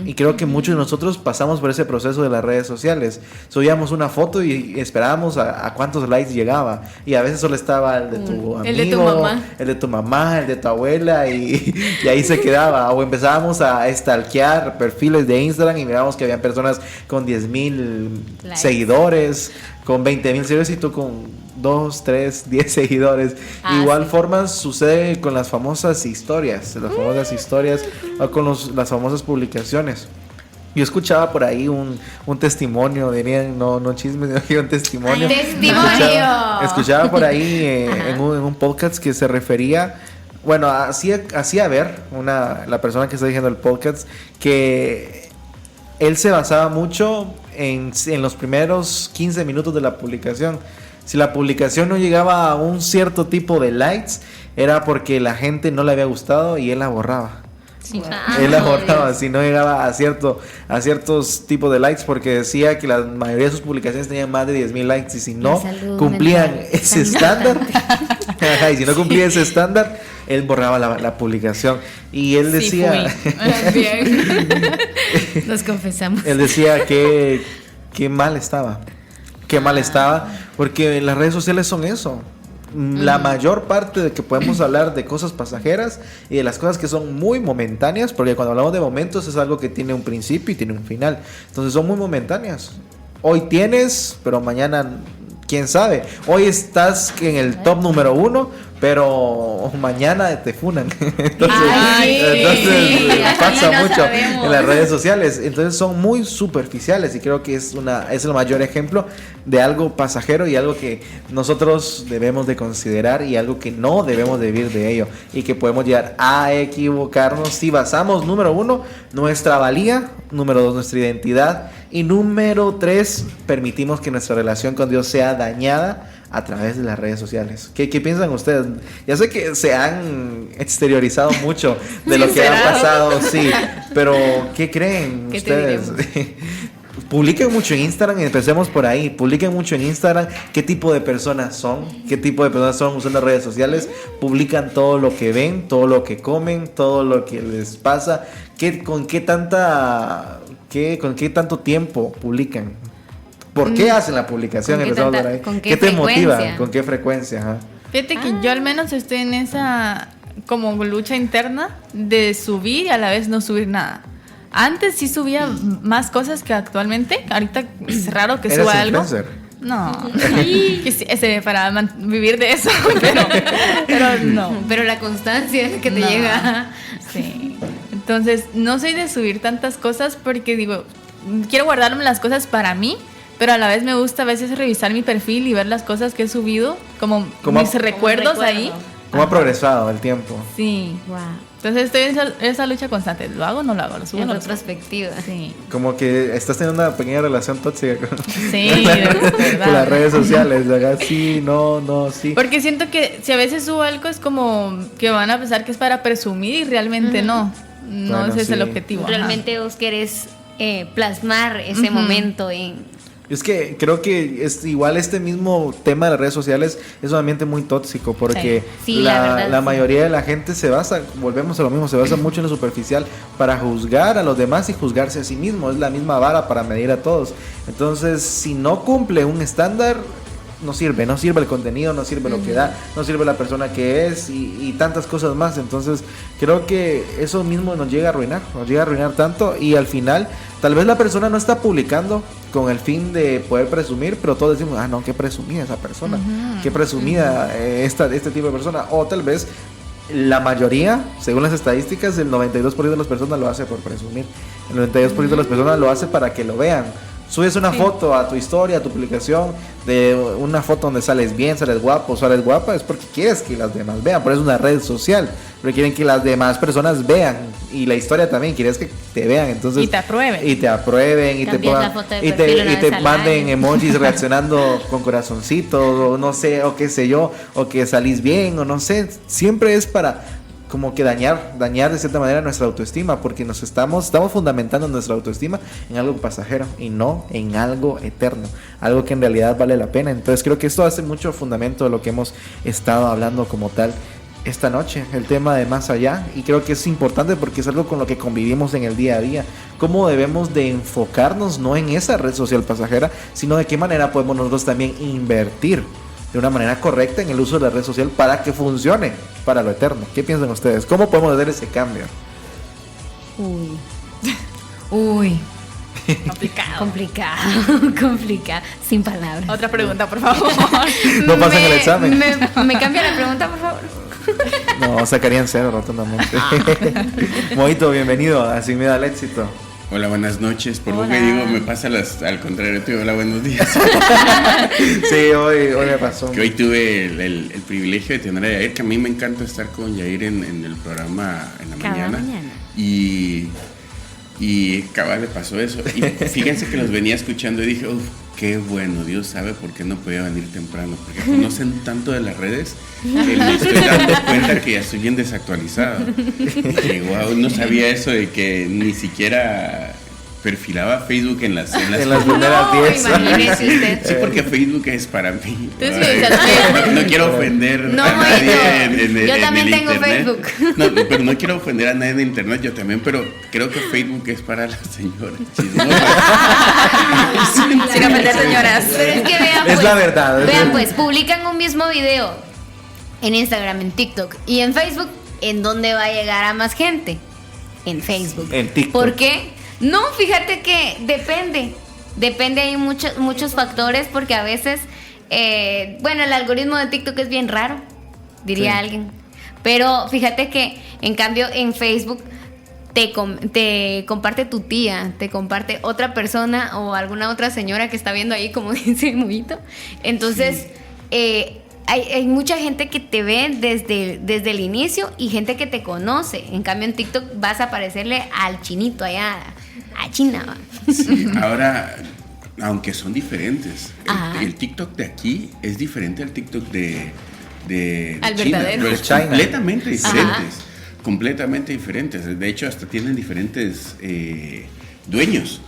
Y creo que muchos de nosotros pasamos por ese proceso de las redes sociales. Subíamos una foto y esperábamos a cuántos likes llegaba, y a veces solo estaba el de tu amigo, El de tu mamá. el de tu mamá, el de tu abuela, y ahí se quedaba. O empezábamos a stalkear perfiles de Instagram y mirábamos que habían personas con 10,000 Likes. seguidores, con 20,000 seguidores, y tú con 2, 3, 10 seguidores. Igual sí. forma sucede con las famosas historias, o con las famosas publicaciones. Yo escuchaba por ahí un testimonio, dirían, no chismes, sino un testimonio. ¡Ay, testimonio! Escuchaba por ahí en un podcast que se refería, bueno, hacía ver la persona que está dirigiendo el podcast, que él se basaba mucho en los primeros 15 minutos de la publicación. Si la publicación no llegaba a un cierto tipo de likes, era porque la gente no le había gustado y él la borraba. Él la borraba si no llegaba a ciertos tipos de likes, porque decía que la mayoría de sus publicaciones tenían más de 10,000 likes, y si no cumplían ese estándar, y si no cumplía ese estándar, él borraba la publicación. Y él decía, Bien. Nos confesamos. él decía que mal estaba. Qué mal estaba, porque las redes sociales son eso. La mayor parte de que podemos hablar de cosas pasajeras y de las cosas que son muy momentáneas, porque cuando hablamos de momentos es algo que tiene un principio y tiene un final. Entonces son muy momentáneas. Hoy tienes, pero mañana quién sabe. Hoy estás en el top número 1, pero mañana te funan. Entonces Sí, pasa no mucho sabemos. en las redes sociales. Entonces son muy superficiales y creo que es el mayor ejemplo de algo pasajero y algo que nosotros debemos de considerar y algo que no debemos de vivir de ello y que podemos llegar a equivocarnos si basamos, número 1, nuestra valía, número 2, nuestra identidad y número 3, permitimos que nuestra relación con Dios sea dañada a través de las redes sociales. ¿Qué piensan ustedes? Ya sé que se han exteriorizado mucho de lo que ha pasado, sí, pero ¿qué creen ¿Qué te ustedes? Publiquen mucho en Instagram, y empecemos por ahí. Publiquen mucho en Instagram qué tipo de personas son, usando redes sociales. Publican todo lo que ven, todo lo que comen, todo lo que les pasa. ¿Con qué tanto tiempo publican? ¿Por qué hacen la publicación? ¿Con qué Empezamos tanta- por ahí. con qué ¿Qué te frecuencia? motiva? ¿Con qué frecuencia? Ajá. Fíjate que yo al menos estoy en esa como lucha interna de subir y a la vez no subir nada. Antes sí subía más cosas que actualmente. Ahorita es raro que ¿Eres suba algo. influencer? No, que sí, para vivir de eso, pero no. Pero la constancia es que te No. llega. Sí. Entonces, no soy de subir tantas cosas porque digo, quiero guardarme las cosas para mí, pero a la vez me gusta a veces revisar mi perfil y ver las cosas que he subido, como Como- mis recuerdos ahí. ¿Cómo ha progresado el tiempo? Sí. Wow. Entonces estoy en esa lucha constante. ¿Lo hago o no lo hago? ¿Lo subo o En no lo subo? retrospectiva. Sí. Como que estás teniendo una pequeña relación tóxica con, Sí, de verdad. con las redes sociales, ¿verdad? Sí, no, sí. Porque siento que si a veces subo algo es como que van a pensar que es para presumir y realmente no. No Bueno, ese es el sí. objetivo. ajá. Realmente vos querés plasmar ese momento en... Es que creo que igual este mismo tema de las redes sociales es un ambiente muy tóxico porque Sí, la verdad, la sí. mayoría de la gente volvemos a lo mismo, se basa mucho en lo superficial para juzgar a los demás y juzgarse a sí mismo. Es la misma vara para medir a todos. Entonces, si no cumple un estándar, no sirve el contenido, no sirve lo que da, no sirve la persona que es y tantas cosas más. Entonces creo que eso mismo nos llega a arruinar tanto y al final tal vez la persona no está publicando con el fin de poder presumir, pero todos decimos, no, qué presumida esa persona, qué presumida este tipo de persona, o tal vez la mayoría, según las estadísticas, el 92% de las personas lo hace por presumir, el 92% de las personas lo hace para que lo vean. Subes una foto a tu historia, a tu publicación, de una foto donde sales bien, sales guapo, sales guapa, es porque quieres que las demás vean, por eso es una red social, pero quieren que las demás personas vean, y la historia también, quieres que te vean, entonces... Y te aprueben. Y te aprueben, y te Cambias pongan, la foto de y perfil una te vez al manden año. emojis reaccionando con corazoncitos, o no sé, o qué sé yo, o que salís bien, o no sé, siempre es para... como que dañar de cierta manera nuestra autoestima, porque nos estamos fundamentando nuestra autoestima en algo pasajero y no en algo eterno, algo que en realidad vale la pena. Entonces creo que esto hace mucho fundamento de lo que hemos estado hablando como tal esta noche, el tema de más allá, y creo que es importante porque es algo con lo que convivimos en el día a día, cómo debemos de enfocarnos no en esa red social pasajera, sino de qué manera podemos nosotros también invertir de una manera correcta en el uso de la red social para que funcione para lo eterno. ¿Qué piensan ustedes? ¿Cómo podemos hacer ese cambio? Uy. Complicado. Complicado. Sin palabras. Otra pregunta, por favor. No pasan el examen. Me cambia la pregunta, por favor. No, sacarían 0 rotundamente. Mojito, bienvenido a Sin Miedo al Éxito. Hola, buenas noches. Por Hola. poco digo, me pasa al contrario, te digo hola, buenos días. Sí, hoy me pasó. Que hoy tuve el privilegio de tener a Yair, que a mí me encanta estar con Yair en el programa en la Cada mañana. mañana. Y cabal le pasó eso. Y fíjense que los venía escuchando y dije, uff, qué bueno, Dios sabe por qué no podía venir temprano, porque conocen tanto de las redes que me estoy dando cuenta que ya estoy bien desactualizado. Dije, wow, no sabía eso de que ni siquiera perfilaba Facebook en las En las primeras 10. Imagínese usted. Sí, porque Facebook es para mí. Entonces, sí, No quiero ofender No, a nadie Maito. en Yo también el tengo internet. Facebook. No, pero no quiero ofender a nadie en internet, yo también, pero creo que Facebook es para las señoras chismosas. Sin ofender, señoras. Pero es que vean, Es pues, la verdad. Vean, pues, publican un mismo video en Instagram, en TikTok y en Facebook. ¿En dónde va a llegar a más gente? En Facebook. En TikTok. ¿Por qué? No, fíjate que depende. Hay muchos factores porque a veces Bueno, el algoritmo de TikTok es bien raro, diría Sí. alguien. Pero fíjate que en cambio en Facebook te comparte tu tía, te comparte otra persona o alguna otra señora que está viendo ahí, como dice Mujito. Entonces, hay mucha gente que te ve desde el inicio y gente que te conoce. En cambio en TikTok vas a parecerle al chinito allá, a China. ¿Va? Sí, ahora, aunque son diferentes, Ajá. el TikTok de aquí es diferente al TikTok de Al China, verdadero. pero es China. completamente diferentes. Ajá. Completamente diferentes. De hecho, hasta tienen diferentes dueños.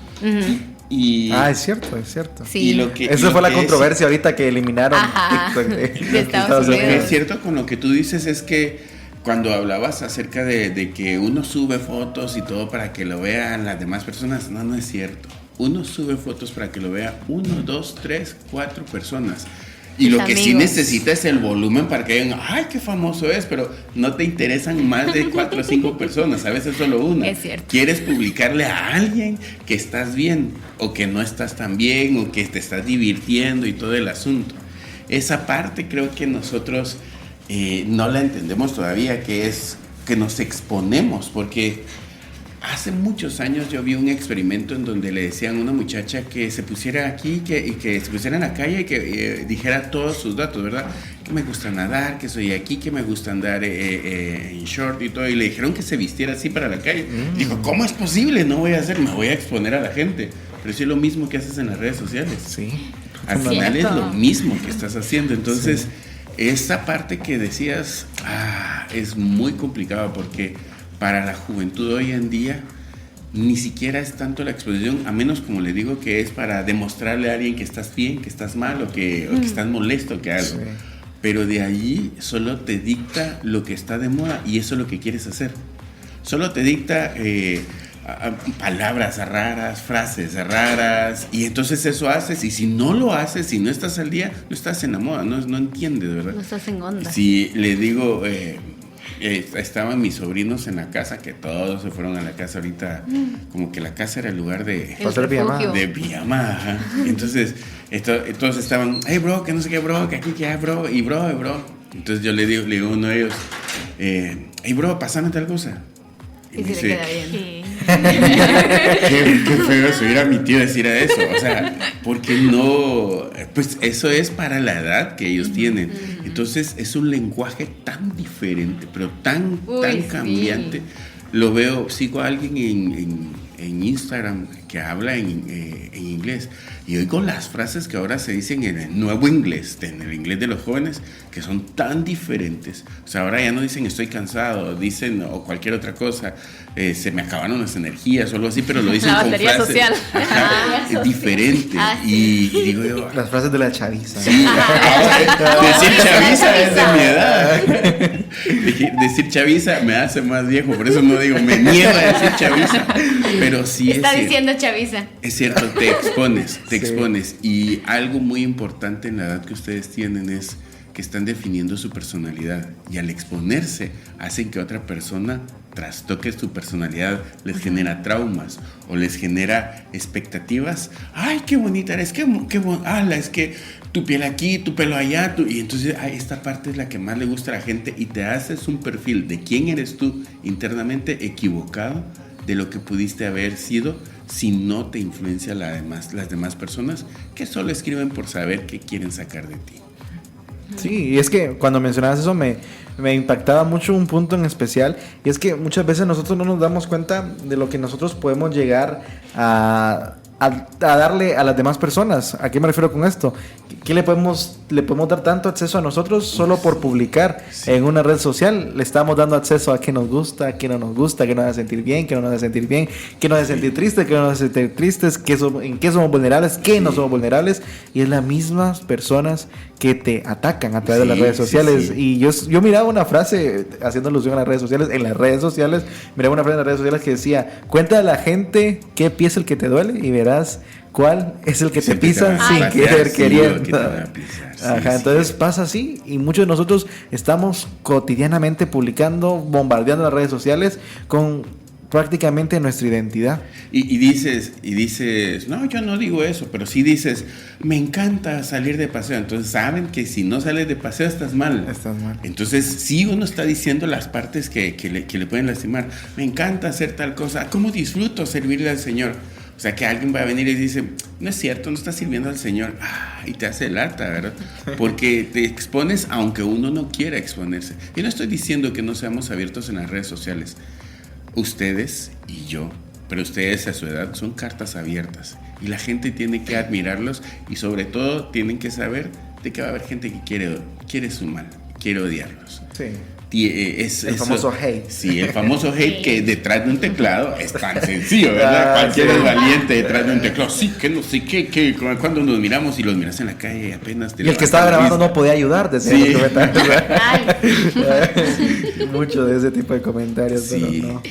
Y, Es cierto, es cierto. Sí. y lo que, y Esa lo fue la que controversia ahorita que eliminaron Ajá. TikTok De Estados Lo que Unidos. es cierto con lo que tú dices es que cuando hablabas acerca de que uno sube fotos y todo para que lo vean las demás personas, no es cierto. Uno sube fotos para que lo vea 1, 2, 3, 4 personas. Y Mis lo que sí amigos. necesita es el volumen para que digan, ay, qué famoso es, pero no te interesan más de 4 o 5 personas, a veces solo una. Es cierto. Quieres publicarle a alguien que estás bien o que no estás tan bien o que te estás divirtiendo y todo el asunto. Esa parte creo que nosotros no la entendemos todavía, que es que nos exponemos, porque hace muchos años yo vi un experimento en donde le decían a una muchacha que se pusiera aquí y que se pusiera en la calle y que dijera todos sus datos, ¿verdad? Que me gusta nadar, que soy aquí, que me gusta andar en short y todo. Y le dijeron que se vistiera así para la calle. Dijo, ¿cómo es posible? No voy a hacer, me voy a exponer a la gente. Pero sí es lo mismo que haces en las redes sociales. Sí. Al final es Cierto. lo mismo que estás haciendo. Entonces, esa parte que decías es muy complicada porque para la juventud hoy en día ni siquiera es tanto la exposición, a menos, como le digo, que es para demostrarle a alguien que estás bien, que estás mal o que estás molesto, que algo. Sí. Pero de allí solo te dicta lo que está de moda y eso es lo que quieres hacer. Solo te dicta palabras raras, frases raras, y entonces eso haces, y si no lo haces, si no estás al día, no estás en la moda, no entiendes, ¿verdad? No estás en onda. Si le digo, estaban mis sobrinos en la casa, que todos se fueron a la casa ahorita, como que la casa era el lugar de El Pasar pijama. refugio. de pijama, ajá. Entonces, todos estaban, hey bro, que no sé qué bro, que aquí que hay bro, y bro. Entonces yo le digo a uno de ellos, hey bro, pásame tal cosa. Y me se le dice, queda bien. qué feo es oír a mi tío decir eso. O sea, porque no, pues eso es para la edad que ellos tienen. Entonces es un lenguaje tan diferente, pero tan Uy, cambiante. sí. Lo veo, sigo a alguien en Instagram que habla en inglés y oigo las frases que ahora se dicen en el nuevo inglés, en el inglés de los jóvenes, que son tan diferentes. O sea, ahora ya no dicen estoy cansado, dicen o cualquier otra cosa, se me acabaron las energías o algo así, pero lo dicen La con batería frases. social. Ajá, es diferente. Y digo yo, Las frases de la chaviza. sí, decir chaviza es de mi edad. Decir chaviza me hace más viejo, por eso no digo, me niego a decir chaviza. Pero sí Está es cierto. diciendo chaviza. Es cierto, te expones. Y algo muy importante en la edad que ustedes tienen es que están definiendo su personalidad. Y al exponerse, hacen que otra persona trastoque su personalidad, les genera traumas o les genera expectativas. ¡Ay, qué bonita eres! Es que tu piel aquí, tu pelo allá. Y entonces, esta parte es la que más le gusta a la gente y te haces un perfil de quién eres tú internamente equivocado de lo que pudiste haber sido si no te influencia las demás personas que solo escriben por saber qué quieren sacar de ti. Sí, y es que cuando mencionabas eso me impactaba mucho un punto en especial, y es que muchas veces nosotros no nos damos cuenta de lo que nosotros podemos llegar a darle a las demás personas. ¿A qué me refiero con esto? ¿Qué le podemos dar tanto acceso a nosotros solo por publicar en una red social? Le estamos dando acceso a qué nos gusta, qué no nos gusta, qué nos hace sentir bien, qué no nos hace sentir bien, qué nos hace sentir triste, qué no nos hace sentir tristes, en qué somos vulnerables, qué no somos vulnerables. Y es las mismas personas que te atacan a través de las redes sociales. Y yo miraba una frase haciendo alusión a las redes sociales. Miraba una frase en las redes sociales que decía: cuenta a la gente qué pie es el que te duele y verás cuál es el que te pisan sin querer queriendo. Ajá, entonces pasa así, y muchos de nosotros estamos cotidianamente publicando, bombardeando las redes sociales con prácticamente nuestra identidad. Y dices, no, yo no digo eso, pero sí dices, me encanta salir de paseo. Entonces saben que si no sales de paseo estás mal. Entonces sí uno está diciendo las partes que le pueden lastimar. Me encanta hacer tal cosa. ¿Cómo disfruto servirle al Señor? O sea, que alguien va a venir y dice, no es cierto, no estás sirviendo al Señor. Y te hace lata, ¿verdad? Porque te expones aunque uno no quiera exponerse. Y no estoy diciendo que no seamos abiertos en las redes sociales. Ustedes y yo, pero ustedes a su edad son cartas abiertas. Y la gente tiene que admirarlos y sobre todo tienen que saber de que va a haber gente que quiere su mal, quiere odiarlos. Sí. El famoso hate. Sí, el famoso hate que detrás de un teclado es tan sencillo, ¿verdad? Cualquiera es valiente detrás de un teclado. Sí, que no sé qué. Cuando nos miramos y los miras en la calle apenas te... Y el que estaba grabando no podía ayudar, decía sí. los comentarios. Mucho de ese tipo de comentarios, sí. Pero no.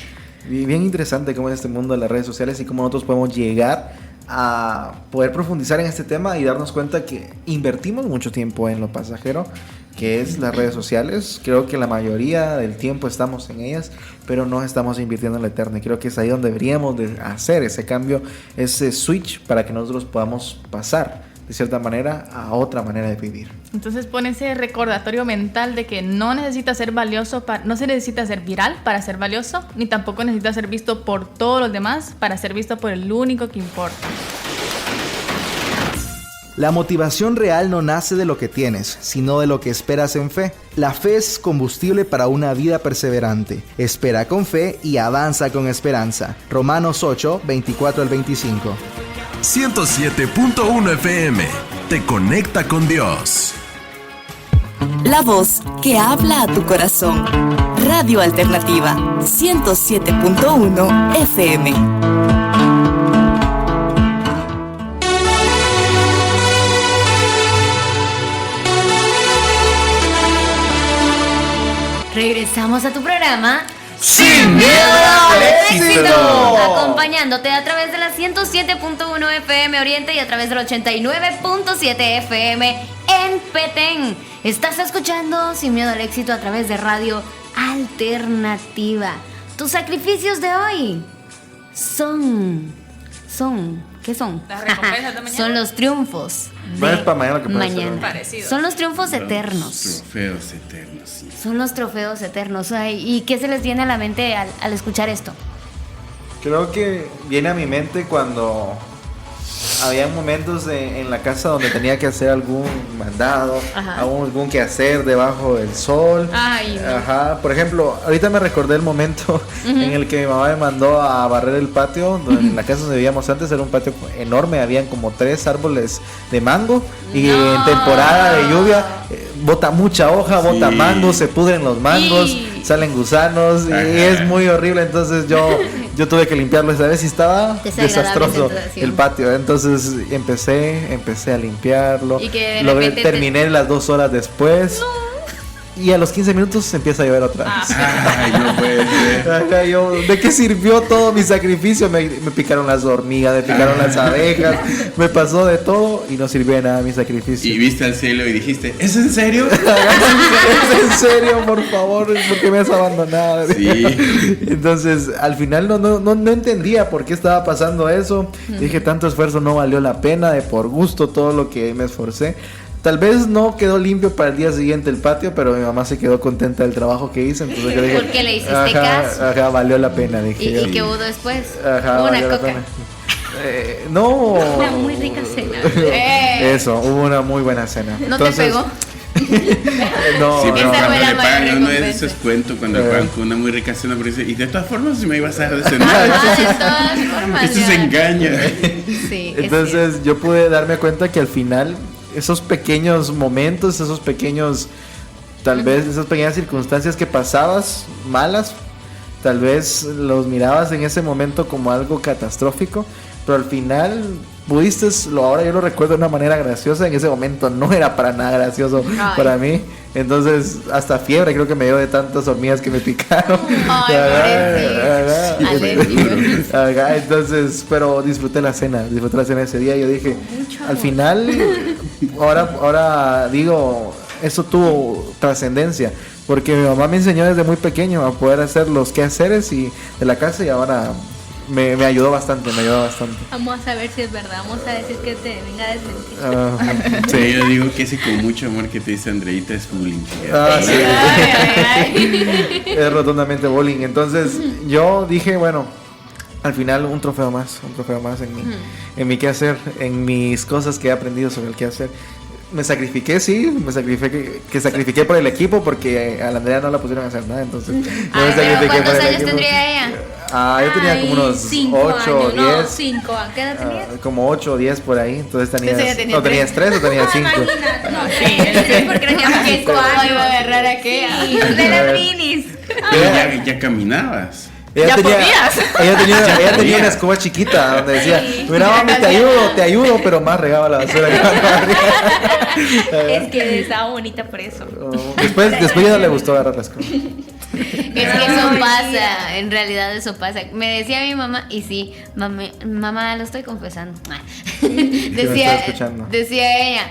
Y bien interesante cómo es este mundo de las redes sociales y cómo nosotros podemos llegar a poder profundizar en este tema y darnos cuenta que invertimos mucho tiempo en lo pasajero, que es las redes sociales. Creo que la mayoría del tiempo estamos en ellas, pero no estamos invirtiendo en la eterna. Creo que es ahí donde deberíamos de hacer ese cambio, ese switch, para que nosotros podamos pasar de cierta manera a otra manera de vivir. Entonces pone ese recordatorio mental de que no necesita ser valioso, no se necesita ser viral para ser valioso, ni tampoco necesita ser visto por todos los demás para ser visto por el único que importa. La motivación real no nace de lo que tienes, sino de lo que esperas en fe. La fe es combustible para una vida perseverante. Espera con fe y avanza con esperanza. Romanos 8, 24 al 25. 107.1 FM. Te conecta con Dios. La voz que habla a tu corazón. Radio Alternativa 107.1 FM. Regresamos a tu programa ¡Sin miedo al éxito! Acompañándote a través de la 107.1 FM Oriente y a través del 89.7 FM en Petén. Estás escuchando Sin Miedo al Éxito a través de Radio Alternativa. Tus sacrificios de hoy ¿qué son? Las recompensas de mañana. Son los triunfos No es para mañana que puede ser mañana. hoy. Parecido. Son los triunfos eternos. Los trofeos eternos, sí. Son los trofeos eternos. Ay, ¿y qué se les viene a la mente al escuchar esto? Creo que viene a mi mente cuando había momentos en la casa donde tenía que hacer algún mandado, Ajá. algún quehacer debajo del sol. Ay, no. Ajá. Por ejemplo, ahorita me recordé el momento en el que mi mamá me mandó a barrer el patio, donde en la casa donde vivíamos antes era un patio enorme, habían como 3 árboles de mango y en temporada de lluvia bota mucha hoja, bota Sí. mangos, se pudren los mangos, Y- salen gusanos y Ajá. es muy horrible. Entonces yo tuve que limpiarlo esa vez y estaba Desagradable desastroso sensación. el patio. Entonces empecé a limpiarlo. Y que de repente terminé las 2 horas después. Y a los 15 minutos empieza a llover otra vez. Ay, no puede ser. Ajá, yo, ¿de qué sirvió todo mi sacrificio? Me picaron las hormigas, me picaron las abejas, me pasó de todo y no sirvió de nada mi sacrificio. Y viste al cielo y dijiste, ¿es en serio? ¿Es en serio, por favor? ¿Por qué me has abandonado? Sí. Entonces, al final no entendía por qué estaba pasando eso. Dije, tanto esfuerzo no valió la pena, de por gusto todo lo que me esforcé. Tal vez no quedó limpio para el día siguiente el patio, pero mi mamá se quedó contenta del trabajo que hice. Entonces yo dije, Porque le hiciste caso. Ajá, valió la pena, dije ¿Y, yo. y qué hubo después? Ajá, Una valió la coca. pena. No. Una muy rica cena. Eso, hubo una muy buena cena. ¿No te pegó? No, Sí, pero Esa cuando fue la le mayor pagan a uno de recompensa. esos cuentos, cuando le pagan con una muy rica cena, pero dice, y de todas formas, si me ibas a dar de cenar. Ah, de todas formas. Esto es ya. engaño. Sí, es Entonces yo pude darme cuenta que al final esos pequeños momentos, esos pequeños, tal vez esas pequeñas circunstancias que pasabas malas, tal vez los mirabas en ese momento como algo catastrófico, pero al final pudiste, ahora yo lo recuerdo de una manera graciosa, en ese momento no era para nada gracioso Ay. para mí, entonces hasta fiebre creo que me dio de tantas hormigas que me picaron. Ay, pobrecito. Alérgico. Ajá, entonces, pero disfruté la cena ese día y yo dije, al final, ahora digo, eso tuvo trascendencia, porque mi mamá me enseñó desde muy pequeño a poder hacer los quehaceres y de la casa, y ahora me ayudó bastante, Vamos a ver si es verdad, vamos a decir que te venga a desmentir. Sí, yo digo que ese con mucho amor que te dice Andreita es bullying. Sí. Es rotundamente bullying. Entonces yo dije, bueno, al final un trofeo más en mi quehacer, en mis cosas que he aprendido sobre el quehacer. Me sacrifiqué sacrifiqué por el equipo, porque a la Andrea no la pusieron a hacer nada, entonces yo me sacrifiqué por ¿cuántos el años equipo. tendría ella? Yo tenía como unos 5 8 o años, 10. no, 5 años. ¿Qué edad tenías? Como 8 o 10 por ahí. Entonces Entonces ella tenía tenías 3 o tenías 5. Imagínate, no, sí, porque teníamos 5 años. Iba a agarrar aquella. Sí, de las minis. Ya caminabas. Ella tenía una escoba chiquita donde decía, mira mami, te ayudo, pero más regaba la basura que Es que estaba bonita por eso. Después ya no le gustó agarrar la escoba. Es que eso pasa, en realidad eso pasa. Me decía mi mamá, y sí, mamá, lo estoy confesando. Decía ella,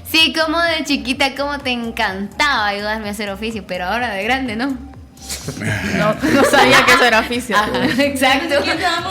sí, como de chiquita, como te encantaba ayudarme a hacer oficio, pero ahora de grande, ¿no? No sabía que eso era oficio. Ajá, exacto.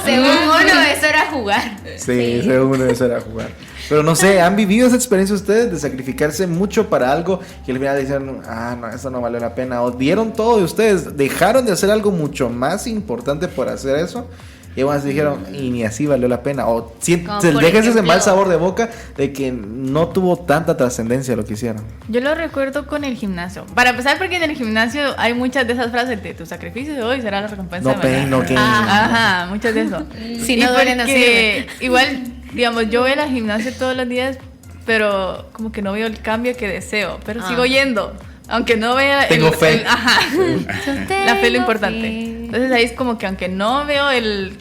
Según uno, eso era jugar. Sí, según uno, eso era jugar. Pero no sé, ¿han vivido esa experiencia ustedes de sacrificarse mucho para algo y al final dicen, no, eso no valió la pena? ¿O dieron todo de ustedes? ¿Dejaron de hacer algo mucho más importante por hacer eso? Y bueno, dijeron, y ni así valió la pena. O se deja ese mal sabor de boca de que no tuvo tanta trascendencia lo que hicieron. Yo lo recuerdo con el gimnasio. Para empezar, porque en el gimnasio hay muchas de esas frases de tu sacrificio de hoy será la recompensa No de pain, mañana. no gain. Ajá, muchas de eso. Si no duele, no sirve. Igual, digamos, yo voy al gimnasio todos los días, pero como que no veo el cambio que deseo. Pero sigo yendo. Aunque no vea Tengo fe. La fe es lo importante. Entonces ahí es como que aunque no veo el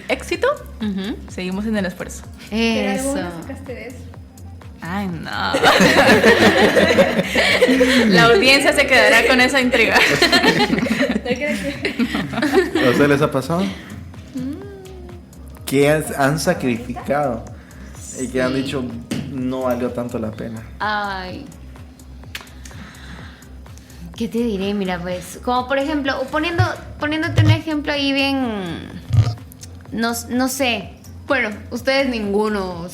éxito, seguimos en el esfuerzo. Eso. sacaste de eso? Ay, no. La audiencia se quedará con esa intriga. ¿A ustedes les ha pasado? Que han sacrificado y que han dicho no valió tanto la pena. Ay. ¿Qué te diré? Mira, pues, como por ejemplo, poniéndote un ejemplo ahí bien, no sé. Bueno, ustedes ninguno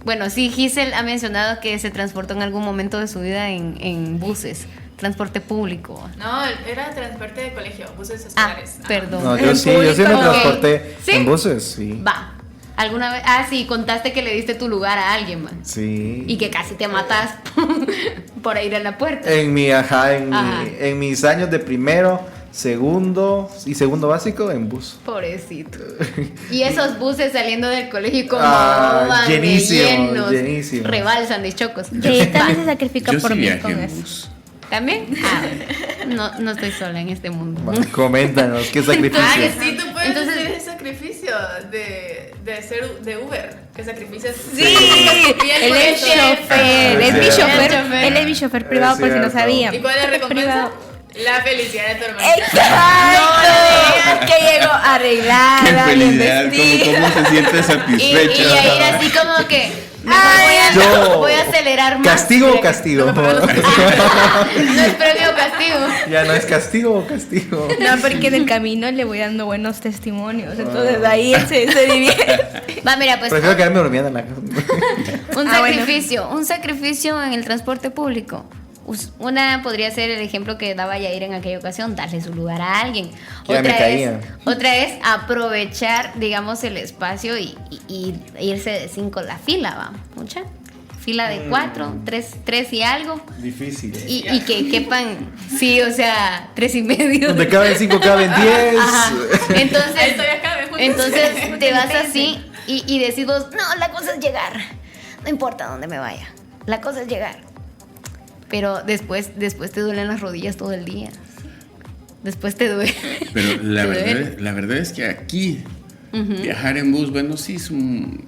bueno, sí, Giselle ha mencionado que se transportó en algún momento de su vida en buses, transporte público. No, era transporte de colegio, buses escolares. Perdón. No, yo sí me transporté ¿Sí? en buses, sí. Va. ¿Alguna vez? Sí, contaste que le diste tu lugar a alguien, man. Sí. Y que casi te matas por ir a la puerta. En mis años de primero, segundo y segundo básico en bus. Pobrecito. Y esos buses saliendo del colegio como llenísimo. rebalsan de chocos. Que también se sacrifica Yo por sí mí viajé con en eso. bus. ¿También? Bueno. No estoy sola en este mundo. Bueno, coméntanos, ¿qué sacrificio? Sí, tú puedes Entonces- hacer ese sacrificio de ser de Uber, que sacrificas. Sí, él es chofer, es mi chofer, él es mi chofer privado por si no cierto. sabían. ¿Y cuál es la recompensa? Privado. La felicidad de tu hermano. Exacto, que llegó Qué arreglada, bien felicidad, vestida. ¿cómo se siente Y satisfecho? a ir así como que mejor voy a acelerar más. ¿Castigo o castigo? No es premio o castigo. Ya no es castigo o castigo. No, porque en el camino le voy dando buenos testimonios, entonces ahí él se divierte. Va, mira, pues Prefiero quedarme durmiendo en la casa. un sacrificio en el transporte público. Una podría ser el ejemplo que daba Yair en aquella ocasión, darle su lugar a alguien. Ya me caía. Otra es aprovechar, digamos, el espacio y irse de 5 la fila, ¿va? ¿Mucha? Fila de 4, 3 y algo. Difícil. Y que quepan, sí, o sea, 3 y medio. Donde caben 5, caben 10. Ajá. Entonces, Ahí todavía cabe, juntos. entonces te vas así y decís vos, no, la cosa es llegar. No importa dónde me vaya. La cosa es llegar. Pero después te duelen las rodillas todo el día. Después te duele. Pero la Te duele. verdad es que aquí viajar en bus, bueno, sí son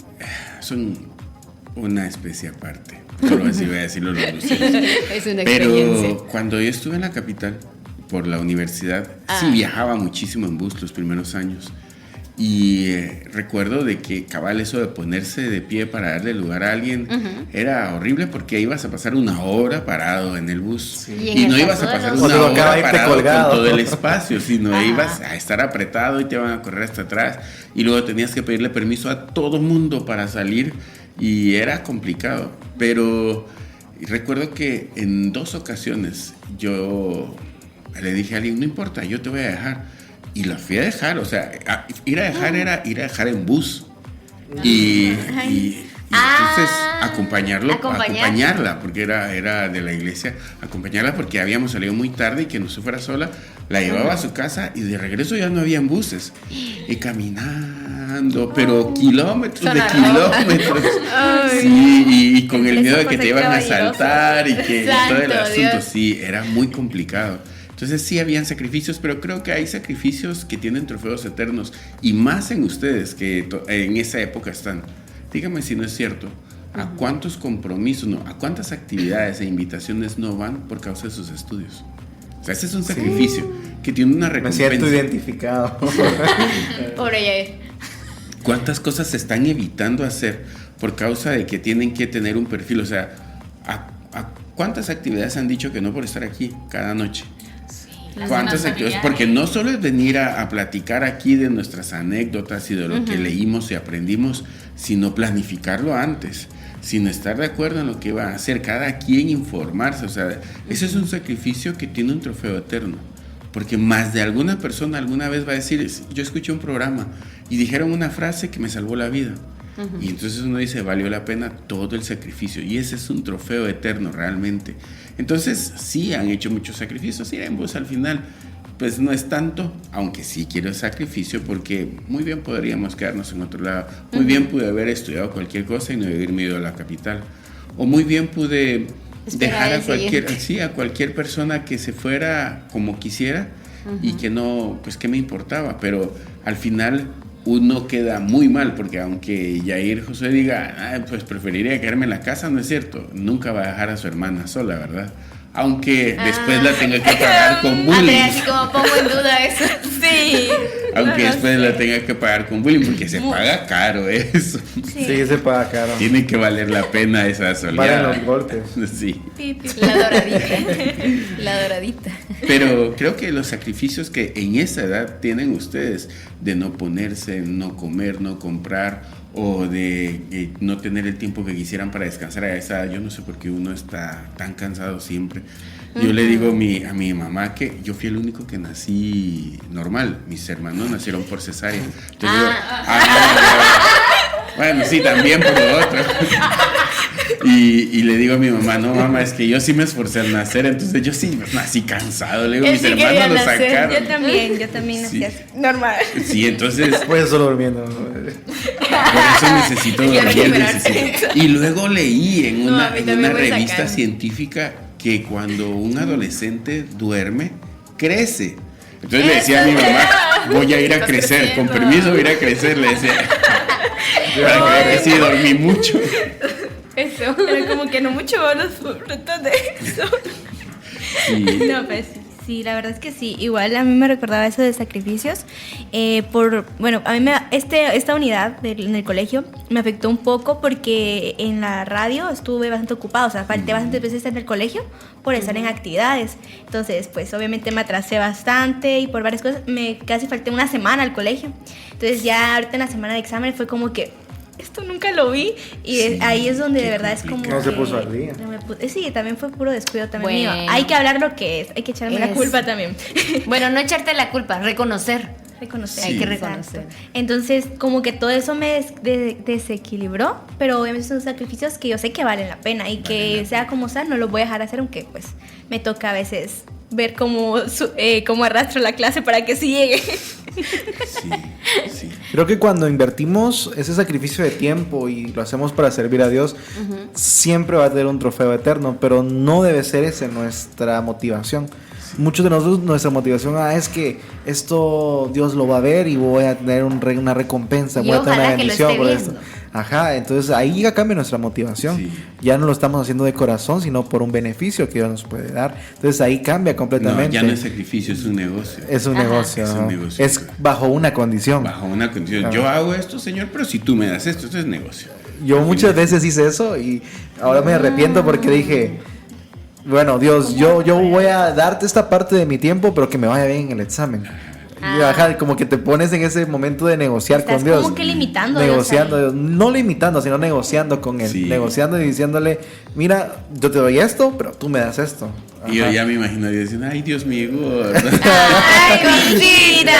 una especie aparte. Solo así voy a decirlo los buceros. Es una experiencia. Pero cuando yo estuve en la capital, por la universidad, sí viajaba muchísimo en bus los primeros años. Y recuerdo de que cabal eso de ponerse de pie para darle lugar a alguien era horrible porque ibas a pasar una hora parado en el bus. Y no ibas a pasar una hora parado con todo el espacio, sino ibas a estar apretado y te iban a correr hasta atrás. Y luego tenías que pedirle permiso a todo mundo para salir y era complicado. Pero recuerdo que en 2 ocasiones yo le dije a alguien, no importa, yo te voy a dejar. Y la fui a dejar, o sea, ir a dejar era ir a dejar en bus. Y entonces acompañarla, porque era de la iglesia, acompañarla porque habíamos salido muy tarde y que no se fuera sola, la llevaba a su casa y de regreso ya no habían buses. Y caminando, pero kilómetros de kilómetros. Sí, y con el miedo de que te iban a asaltar y que todo el asunto, sí, era muy complicado. Entonces sí habían sacrificios, pero creo que hay sacrificios que tienen trofeos eternos y más en ustedes que en esa época están. Dígame si no es cierto. ¿A cuántos compromisos, a cuántas actividades e invitaciones no van por causa de sus estudios? O sea, ese es un sacrificio que tiene una recompensa. Me siento identificado. Pobre Yair. ¿Cuántas cosas se están evitando hacer por causa de que tienen que tener un perfil? O sea, ¿a cuántas actividades han dicho que no por estar aquí cada noche? ¿Cuántas actividades? Porque no solo es venir a platicar aquí de nuestras anécdotas y de lo que leímos y aprendimos, sino planificarlo antes, sino estar de acuerdo en lo que va a hacer, cada quien informarse. O sea, ese es un sacrificio que tiene un trofeo eterno, porque más de alguna persona alguna vez va a decir, yo escuché un programa y dijeron una frase que me salvó la vida. Y entonces uno dice, valió la pena todo el sacrificio, y ese es un trofeo eterno realmente. Entonces sí han hecho muchos sacrificios, y al final pues no es tanto, aunque sí quiero el sacrificio, porque muy bien podríamos quedarnos en otro lado, muy bien pude haber estudiado cualquier cosa y no haberme ido a la capital, o muy bien pude dejar a cualquier persona que se fuera como quisiera y que no, pues qué me importaba, pero al final uno queda muy mal, porque aunque Yair José diga, pues preferiría quedarme en la casa, no es cierto, nunca va a dejar a su hermana sola, ¿verdad? Aunque después la tenga que pagar con bullying. Así como pongo en duda eso. Sí. Aunque después la tenga que pagar con bullying, porque se paga caro eso. Sí, se paga caro. Tiene que valer la pena esa soledad. Valen los golpes. Sí. La doradita. La doradita. Pero creo que los sacrificios que en esa edad tienen ustedes, de no ponerse, no comer, no comprar, o de no tener el tiempo que quisieran para descansar a esa edad, yo no sé por qué uno está tan cansado siempre. Yo le digo a mi mamá que yo fui el único que nací normal, mis hermanos nacieron por cesárea. Entonces digo, bueno, sí, también por lo otro. Y le digo a mi mamá, no mamá, es que yo sí me esforcé al nacer, entonces yo sí nací cansado. Le digo, mis hermanos lo sacaron. Yo también nací así. Normal. Sí, entonces Pues solo durmiendo. por eso necesito dormir. Y luego leí en una revista científica que cuando un adolescente duerme, crece. Entonces le decía a mi mamá, voy a ir a crecer, con permiso voy a ir a crecer, le decía. Para que sí, dormí mucho. Eso. Pero como que no mucho los frutos de eso. Sí. No, pues sí, la verdad es que sí. Igual a mí me recordaba eso de sacrificios. Bueno, a mí esta unidad en el colegio me afectó un poco porque en la radio estuve bastante ocupada. O sea, falté bastantes veces en el colegio por estar en actividades. Entonces, pues obviamente me atrasé bastante y por varias cosas casi falté una semana al colegio. Entonces ya ahorita en la semana de examen fue como que esto nunca lo vi y sí, ahí es donde de verdad es como no se puso al día. Sí, también fue puro descuido también bueno, mío. Hay que hablar lo que es, hay que echarme la culpa también. Bueno, no echarte la culpa, reconocer. Sí, hay que reconocer. Exacto. Entonces como que todo eso me desequilibró, pero obviamente son sacrificios que yo sé que valen la pena y que sea como sea, no los voy a dejar hacer, aunque pues me toca a veces ver cómo arrastro la clase para que sí llegue. Sí. Creo que cuando invertimos ese sacrificio de tiempo y lo hacemos para servir a Dios, siempre va a tener un trofeo eterno, pero no debe ser esa nuestra motivación. muchos de nosotros, nuestra motivación es que esto Dios lo va a ver y voy a tener una recompensa, Y voy a tener una ojalá que lo bendición esté por esto. viendo. Ajá, entonces ahí ya cambia nuestra motivación. Sí. Ya no lo estamos haciendo de corazón, sino por un beneficio que Dios nos puede dar. Entonces ahí cambia No, completamente. ya no es sacrificio, es un negocio. Es un Ajá. negocio. Es un ¿no? negocio. Es bajo una condición. Bajo una condición. Ajá. Yo hago esto, Señor, pero si tú me das esto es negocio. Yo muchas veces hice eso y ahora me arrepiento porque dije, bueno, Dios, yo voy a darte esta parte de mi tiempo, pero que me vaya bien en el examen. Y, ajá, como que te pones en ese momento de negociar Estás con Dios. como que limitando a Dios negociando, ahí. Dios. No limitando, sino negociando con Él. Sí. Negociando y diciéndole, mira, yo te doy esto, pero tú me das esto. Y yo Ajá. ya me imagino a Dios diciendo, ay, Dios mío. ¡Ay, mentira!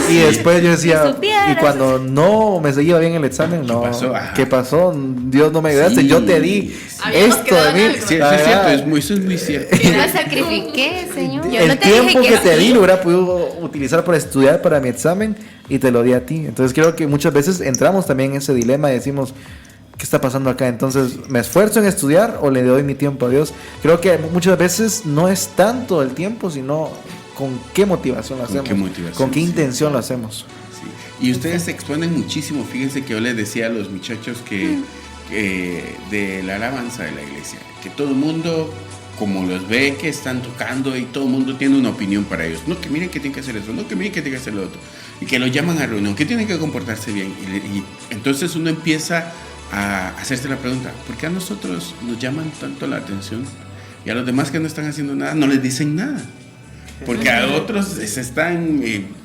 Y después yo decía, Si supieras. y cuando no me seguía bien el examen, no. pasó? Ajá. ¿Qué pasó? Dios no me ayudaste, Sí. yo te di Habíamos esto quedado de en mí. algo. Sí, eso es cierto, Ajá. eso es muy cierto. Yo lo sacrifiqué, Señor. Yo El no te dije tiempo que te sí. di lo hubiera podido utilizar para estudiar para mi examen y te lo di a ti. Entonces creo que muchas veces entramos también en ese dilema y decimos, ¿qué está pasando acá? Entonces, ¿me esfuerzo en estudiar o le doy mi tiempo a Dios? Creo que muchas veces no es tanto el tiempo, sino con qué motivación lo ¿Con hacemos. qué motivación? Con qué Sí. intención lo hacemos. Sí. Y ustedes se exponen muchísimo. Fíjense que yo les decía a los muchachos que de la alabanza de la iglesia, que todo el mundo, como los ve que están tocando y todo el mundo tiene una opinión para ellos. No, que miren que tienen que hacer eso, no, que miren que tienen que hacer lo otro. Y que los llaman a reunión, que tienen que comportarse bien. Y entonces uno empieza a hacerse la pregunta, ¿por qué a nosotros nos llaman tanto la atención y a los demás que no están haciendo nada no les dicen nada? Porque a otros se están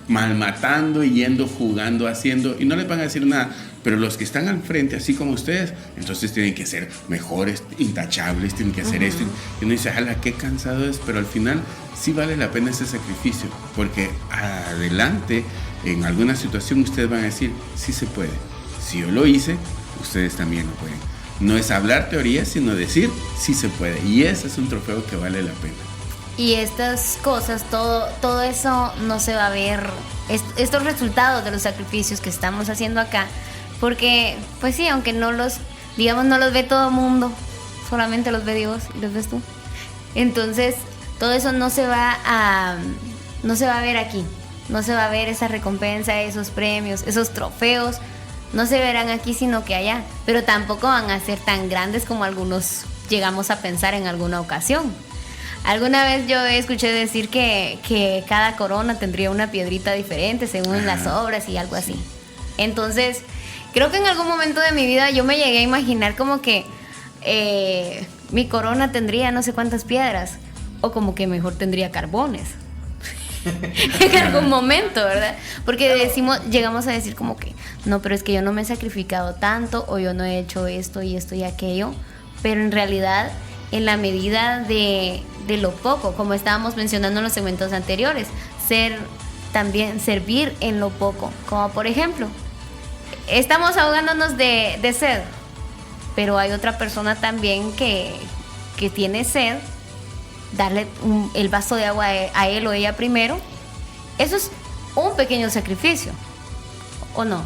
malmatando, yendo, jugando, haciendo y no les van a decir nada. Pero los que están al frente, así como ustedes, entonces tienen que ser mejores, intachables, tienen que hacer esto. Y uno dice, ¡hala, qué cansado es! Pero al final sí vale la pena ese sacrificio. Porque adelante, en alguna situación, ustedes van a decir, sí se puede. Si yo lo hice, ustedes también lo pueden. No es hablar teoría, sino decir, sí se puede. Y ese es un trofeo que vale la pena. Y estas cosas, todo eso no se va a ver, estos resultados de los sacrificios que estamos haciendo acá, porque, pues sí, aunque no los ve todo el mundo, solamente los ve Dios y los ves tú. Entonces, todo eso no se va a ver aquí, no se va a ver esa recompensa, esos premios, esos trofeos, no se verán aquí sino que allá, pero tampoco van a ser tan grandes como algunos llegamos a pensar en alguna ocasión. Alguna vez yo escuché decir que cada corona tendría una piedrita diferente según las obras y algo así. Entonces, creo que en algún momento de mi vida yo me llegué a imaginar como que mi corona tendría no sé cuántas piedras, o como que mejor tendría carbones. En algún momento, ¿verdad? Porque llegamos a decir como que, no, pero es que yo no me he sacrificado tanto, o yo no he hecho esto y esto y aquello, pero en realidad, en la medida de lo poco, como estábamos mencionando en los segmentos anteriores, servir en lo poco, como por ejemplo, estamos ahogándonos de sed, pero hay otra persona también que tiene sed, darle el vaso de agua a él o ella primero, eso es un pequeño sacrificio, ¿o no?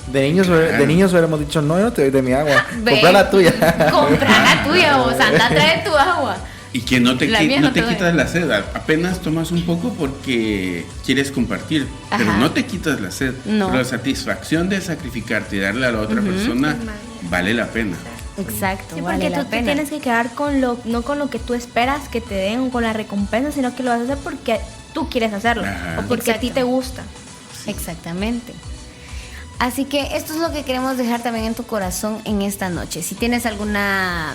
De niños hubiéramos dicho, no, yo no te doy de mi agua, Ve, compra la tuya. Compra la tuya, vos, anda a traer tu agua. Y que no te, La mía no te quitas la sed, apenas tomas un poco porque quieres compartir, pero Ajá. no te quitas la sed. No. Pero la satisfacción de sacrificarte y darle a la otra persona vale la pena. Exacto, Sí, vale porque la tú te pena. tienes que quedar no con lo que tú esperas que te den o con la recompensa, sino que lo vas a hacer porque tú quieres hacerlo Ajá. o porque a ti Exacto. te gusta. Exactamente. Así que esto es lo que queremos dejar también en tu corazón en esta noche. Si tienes alguna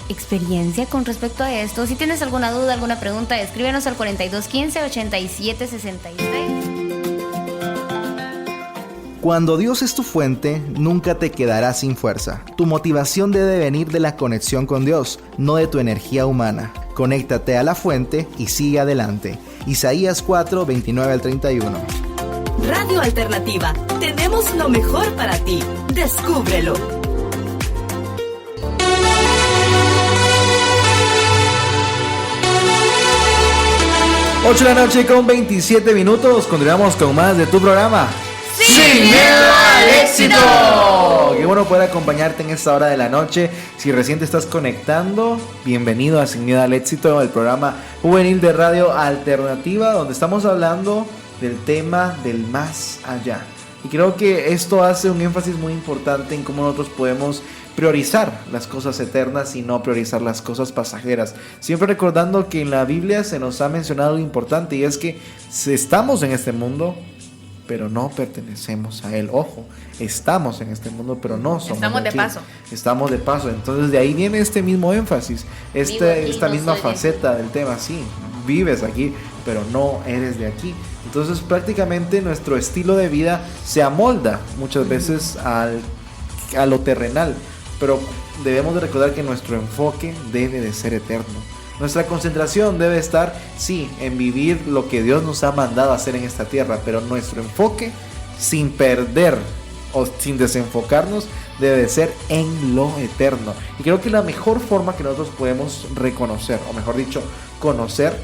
experiencia con respecto a esto, si tienes alguna duda, alguna pregunta, escríbenos al 4215-8766. Cuando Dios es tu fuente, nunca te quedarás sin fuerza. Tu motivación debe venir de la conexión con Dios, no de tu energía humana. Conéctate a la fuente y sigue adelante. Isaías 4, 29 al 31. Radio Alternativa, tenemos lo mejor para ti. Descúbrelo. 8 de la noche con 27 minutos. Continuamos con más de tu programa. ¡Sin miedo al éxito. Qué bueno poder acompañarte en esta hora de la noche. Si recién te estás conectando, bienvenido a Sin Miedo al Éxito, el programa juvenil de Radio Alternativa, donde estamos hablando del tema del más allá. Y creo que esto hace un énfasis muy importante en cómo nosotros podemos priorizar las cosas eternas y no priorizar las cosas pasajeras. Siempre recordando que en la Biblia se nos ha mencionado algo importante, y es que estamos en este mundo, pero no pertenecemos a él. Ojo, estamos en este mundo, pero no somos Estamos de aquí. paso. Estamos de paso. Entonces de ahí viene este mismo énfasis, esta no misma soy de aquí. faceta del tema. Sí, vives aquí, pero no eres de aquí. Entonces prácticamente nuestro estilo de vida se amolda muchas veces a lo terrenal, pero debemos de recordar que nuestro enfoque debe de ser eterno. Nuestra concentración debe estar, sí, en vivir lo que Dios nos ha mandado a hacer en esta tierra, pero nuestro enfoque, sin perder o sin desenfocarnos, debe de ser en lo eterno. Y creo que la mejor forma que nosotros podemos reconocer, o mejor dicho, conocer,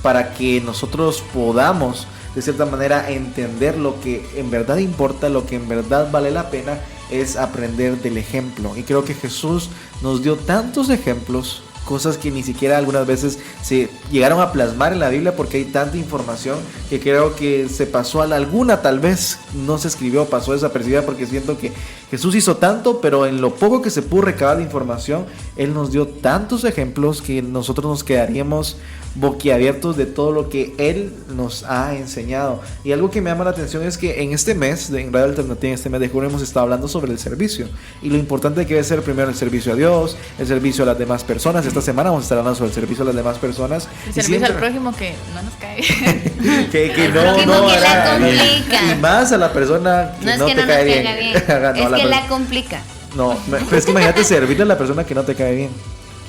para que nosotros podamos de cierta manera entender lo que en verdad importa, lo que en verdad vale la pena, es aprender del ejemplo. Y creo que Jesús nos dio tantos ejemplos, cosas que ni siquiera algunas veces se llegaron a plasmar en la Biblia, porque hay tanta información que creo que se pasó a alguna, tal vez no se escribió, pasó desapercibida, porque siento que Jesús hizo tanto, pero en lo poco que se pudo recabar de información, Él nos dio tantos ejemplos que nosotros nos quedaríamos boquiabiertos de todo lo que Él nos ha enseñado. Y algo que me llama la atención es que en este mes, en Radio Alternativa, en este mes de julio, hemos estado hablando sobre el servicio y lo importante que debe ser primero el servicio a Dios, el servicio a las demás personas. Esta semana vamos a estar hablando sobre el servicio a las demás personas. El Y servicio siempre- al prójimo que no nos cae. que El prójimo que la complica. y más a la persona que No es no que te no nos cae bien. caiga bien, Ajá, no, es que per- la complica. no, pero es que imagínate servirle a la persona que no te cae bien.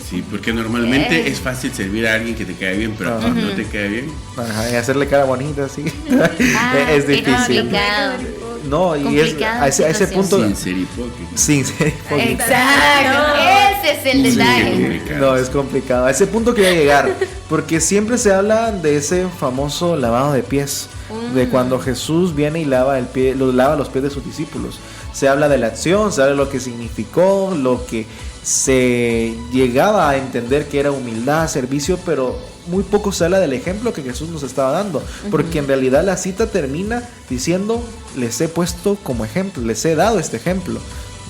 Sí, porque normalmente es fácil servir a alguien que te cae bien, pero Ajá. cuando no te cae bien, Ajá, y hacerle cara bonita, así. Ah, es qué difícil. complicado. No, y es Complicada a ese situación. punto. sin ser hipócrita. Sin ser hipócrita. Exacto, ese es el Sí, detalle. complicado. No, es complicado. A ese punto quería llegar, porque siempre se habla de ese famoso lavado de pies, de cuando Jesús viene y lava los pies de sus discípulos. Se habla de la acción, se habla de lo que significó, lo que se llegaba a entender que era humildad, servicio, pero muy poco se habla del ejemplo que Jesús nos estaba dando, porque en realidad la cita termina diciendo: les he puesto como ejemplo, les he dado este ejemplo.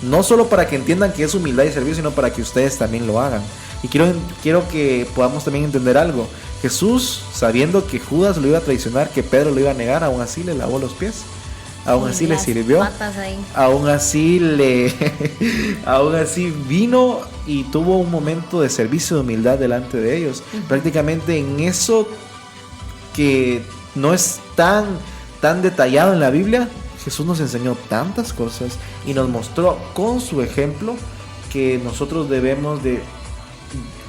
No solo para que entiendan que es humildad y servicio, sino para que ustedes también lo hagan. Y quiero que podamos también entender algo. Jesús, sabiendo que Judas lo iba a traicionar, que Pedro lo iba a negar, aún así le lavó los pies. Aún así le Las sirvió. patas ahí. Aún así aún así vino y tuvo un momento de servicio, de humildad delante de ellos. Prácticamente en eso que no es tan detallado en la Biblia, Jesús nos enseñó tantas cosas y nos mostró con su ejemplo que nosotros debemos de,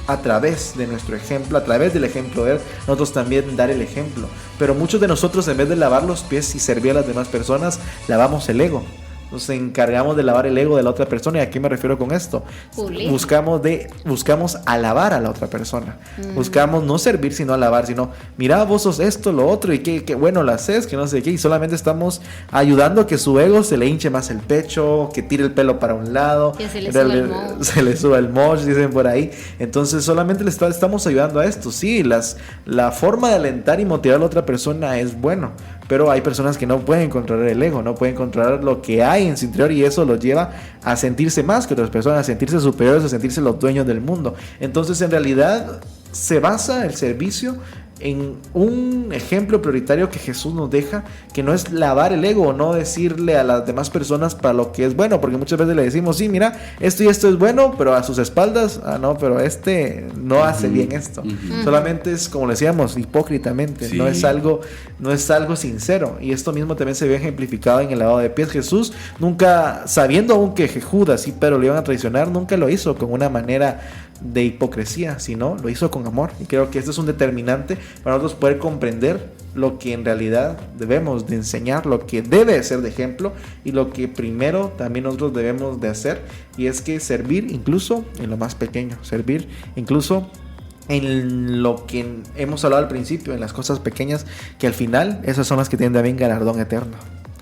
a través de nuestro ejemplo, a través del ejemplo de Él, nosotros también dar el ejemplo. Pero muchos de nosotros, en vez de lavar los pies y servir a las demás personas, lavamos el ego. Nos encargamos de lavar el ego de la otra persona. ¿Y a qué me refiero con esto? Pulir. Buscamos alabar a la otra persona. Buscamos no servir sino alabar, sino mira, vos sos esto, lo otro, y qué bueno lo haces, que no sé qué, y solamente estamos ayudando a que su ego se le hinche más el pecho, que tire el pelo para un lado, Que se le suba el mosh. se le suba el mosh, dicen por ahí. Entonces solamente le estamos ayudando a esto. Sí, la forma de alentar y motivar a la otra persona es bueno, pero hay personas que no pueden controlar el ego, no pueden controlar lo que hay en su interior, y eso los lleva a sentirse más que otras personas, a sentirse superiores, a sentirse los dueños del mundo. Entonces en realidad se basa el servicio en un ejemplo prioritario que Jesús nos deja, que no es lavar el ego, no decirle a las demás personas para lo que es bueno, porque muchas veces le decimos, sí, mira, esto y esto es bueno, pero a sus espaldas, no, pero no hace bien esto. Solamente es, como le decíamos, hipócritamente, Sí. no es algo sincero. Y esto mismo también se ve ejemplificado en el lavado de pies. Jesús nunca, sabiendo aún que Judas y Pedro le iban a traicionar, nunca lo hizo con una manera de hipocresía, sino lo hizo con amor. Y creo que esto es un determinante para nosotros poder comprender lo que en realidad debemos de enseñar, lo que debe ser de ejemplo, y lo que primero también nosotros debemos de hacer, y es que servir incluso en lo más pequeño, servir incluso en lo que hemos hablado al principio, en las cosas pequeñas, que al final esas son las que tienen también galardón eterno.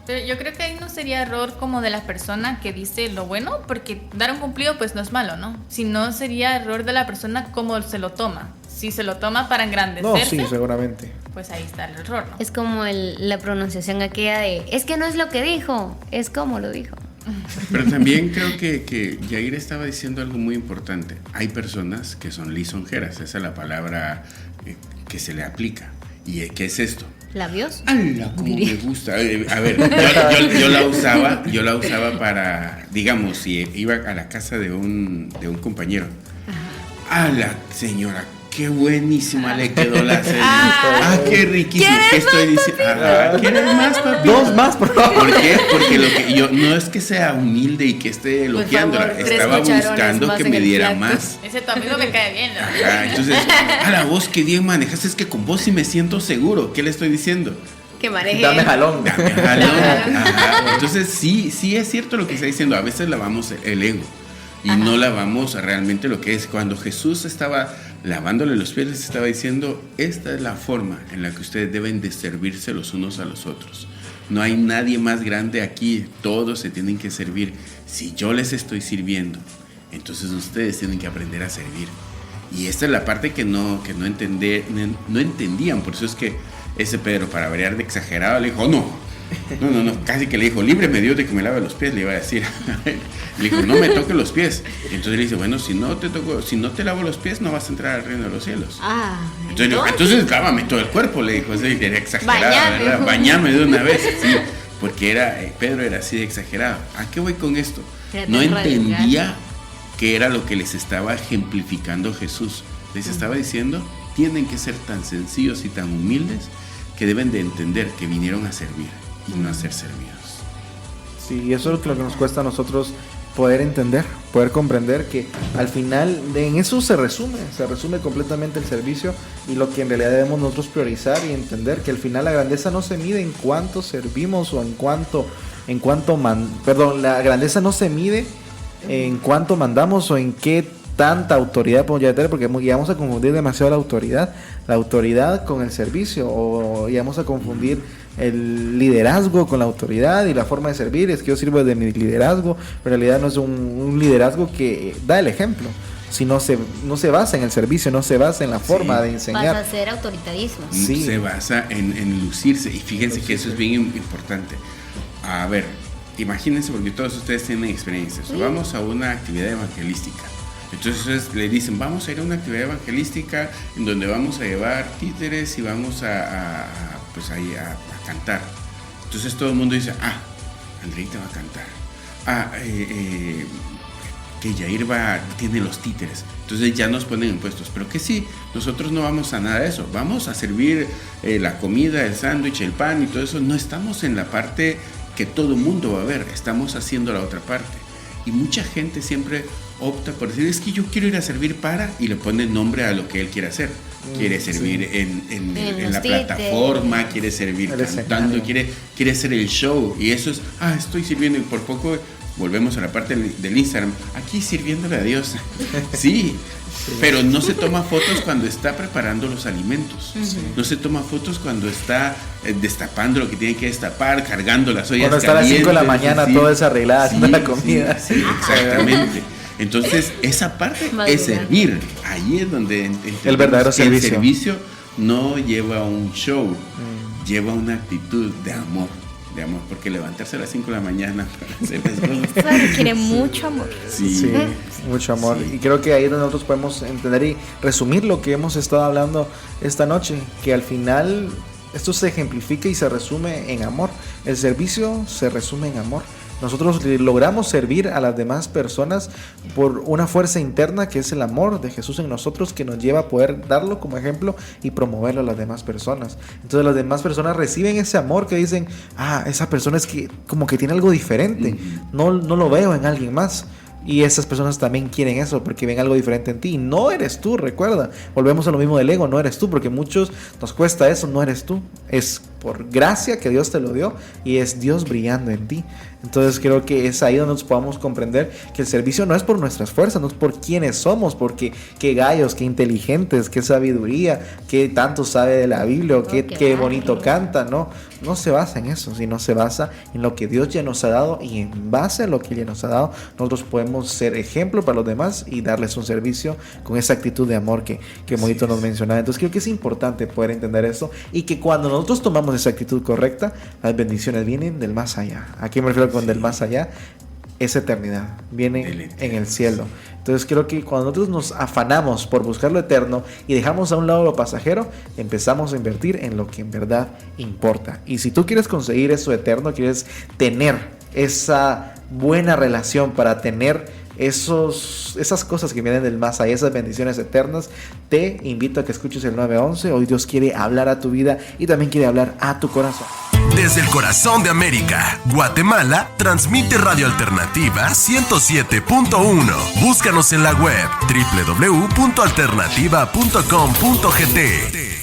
Pero yo creo que ahí nos sería error como de la persona que dice lo bueno, porque dar un cumplido pues no es malo, ¿no? Sino sería error de la persona como se lo toma. Si se lo toma para engrandecerse, No, sí, seguramente. pues ahí está el error, ¿no? Es como la pronunciación aquella de, es que no es lo que dijo, es como lo dijo. Pero también creo que Yair estaba diciendo algo muy importante. Hay personas que son lisonjeras, esa es la palabra que se le aplica. ¿Y qué es esto? ¿Labios? ¡Hala! Como me gusta. A ver, yo la usaba para, digamos, si iba a la casa de un compañero. ¡Hala, señora! ¡Qué buenísima le quedó la cena! ¡Qué riquísimo! ¿Qué estoy diciendo? ¿Quieres más, papi? 2 más, por favor. ¿Por qué? Porque lo que yo no es que sea humilde y que esté elogiándola, favor, 3 estaba cucharones buscando más que en me el diera plato. más. Ese tu amigo me cae bien, ¿no? Ajá, entonces, a la voz que bien manejas, es que con vos sí me siento seguro. ¿Qué le estoy diciendo? Que maneje. Dame jalón. Dame jalón. Ajá. Entonces, sí es cierto lo que está diciendo. A veces lavamos el ego y no lavamos realmente lo que es. Cuando Jesús estaba lavándole los pies, les estaba diciendo, esta es la forma en la que ustedes deben de servirse los unos a los otros. No hay nadie más grande aquí, todos se tienen que servir. Si yo les estoy sirviendo, entonces ustedes tienen que aprender a servir. Y esta es la parte que no entendían. Por eso es que ese Pedro, para variar de exagerado, le dijo, no, casi que le dijo, líbreme Dios de que me lave los pies, le iba a decir. Le dijo, no me toque los pies. Y entonces le dice, bueno, si no te lavo los pies, no vas a entrar al reino de los cielos. Entonces lávame todo el cuerpo, le dijo. Así, era exagerado, Bañame. ¿verdad? Bañame de una vez, sí, porque Pedro era así de exagerado. ¿A qué voy con esto? Era No tan radical. entendía qué era lo que les estaba ejemplificando Jesús. Les estaba diciendo, tienen que ser tan sencillos y tan humildes que deben de entender que vinieron a servir y no a ser servidos. Sí, y eso es lo que nos cuesta a nosotros poder entender, poder comprender que al final en eso se resume completamente el servicio y lo que en realidad debemos nosotros priorizar y entender que al final la grandeza no se mide en cuánto servimos o la grandeza no se mide en cuánto mandamos o en qué tanta autoridad podemos llegar a tener, porque llegamos a confundir demasiado la autoridad con el servicio, o llegamos a confundir el liderazgo con la autoridad y la forma de servir. Es que yo sirvo desde mi liderazgo, pero en realidad no es un liderazgo que da el ejemplo, si no se basa en el servicio, no se basa en la forma de enseñar. Vas a ser autoritarismo. Sí. Se basa en lucirse, y fíjense que eso es bien importante. A ver, imagínense, porque todos ustedes tienen experiencias. Vamos a una actividad evangelística. Entonces le dicen, vamos a ir a una actividad evangelística en donde vamos a llevar títeres y vamos a cantar. Entonces todo el mundo dice, Andreita va a cantar. Que Yair tiene los títeres. Entonces ya nos ponen en puestos. Pero que sí, nosotros no vamos a nada de eso. Vamos a servir la comida, el sándwich, el pan y todo eso. No estamos en la parte que todo el mundo va a ver. Estamos haciendo la otra parte. Y mucha gente siempre opta por decir, es que yo quiero ir a servir y le pone nombre a lo que él quiere hacer. Quiere servir en la plataforma, quiere servir cantando, quiere hacer el show. Y eso es, estoy sirviendo, y por poco volvemos a la parte del Instagram, aquí sirviéndole a Dios. Sí, pero no se toma fotos cuando está preparando los alimentos. No se toma fotos cuando está destapando lo que tiene que destapar, cargando las ollas cuando está a las 5 de la mañana toda desarreglada haciendo la comida. Sí, exactamente. Entonces, esa parte es servir. Ahí es donde el verdadero servicio. El servicio no lleva un show, lleva una actitud de amor, porque levantarse a las 5 de la mañana para hacer las cosas. Eso requiere mucho amor. Sí, mucho amor. Sí. Y creo que ahí es donde nosotros podemos entender y resumir lo que hemos estado hablando esta noche, que al final esto se ejemplifica y se resume en amor. El servicio se resume en amor. Nosotros logramos servir a las demás personas por una fuerza interna que es el amor de Jesús en nosotros, que nos lleva a poder darlo como ejemplo y promoverlo a las demás personas. Entonces las demás personas reciben ese amor que dicen, esa persona es que como que tiene algo diferente, no lo veo en alguien más. Y esas personas también quieren eso porque ven algo diferente en ti. Y no eres tú, recuerda. Volvemos a lo mismo del ego, no eres tú, porque muchos nos cuesta eso, no eres tú. Es por gracia que Dios te lo dio y es Dios brillando en ti. Entonces creo que es ahí donde nos podamos comprender que el servicio no es por nuestras fuerzas, no es por quiénes somos, porque qué gallos, qué inteligentes, qué sabiduría, qué tanto sabe de la Biblia, qué bonito canta. No se basa en eso, sino se basa en lo que Dios ya nos ha dado, y en base a lo que ya nos ha dado nosotros podemos ser ejemplo para los demás y darles un servicio con esa actitud de amor que Moito nos mencionaba. Entonces creo que es importante poder entender eso, y que cuando nosotros tomamos esa actitud correcta, las bendiciones vienen del más allá. ¿A qué me refiero con del más allá? Es eternidad, viene en el cielo. Entonces creo que cuando nosotros nos afanamos por buscar lo eterno y dejamos a un lado lo pasajero, empezamos a invertir en lo que en verdad importa. Y si tú quieres conseguir eso eterno, quieres tener esa buena relación para tener esas cosas que vienen del más allá, esas bendiciones eternas, te invito a que escuches el 911. Hoy Dios quiere hablar a tu vida y también quiere hablar a tu corazón. Desde el corazón de América, Guatemala, transmite Radio Alternativa 107.1. Búscanos en la web www.alternativa.com.gt.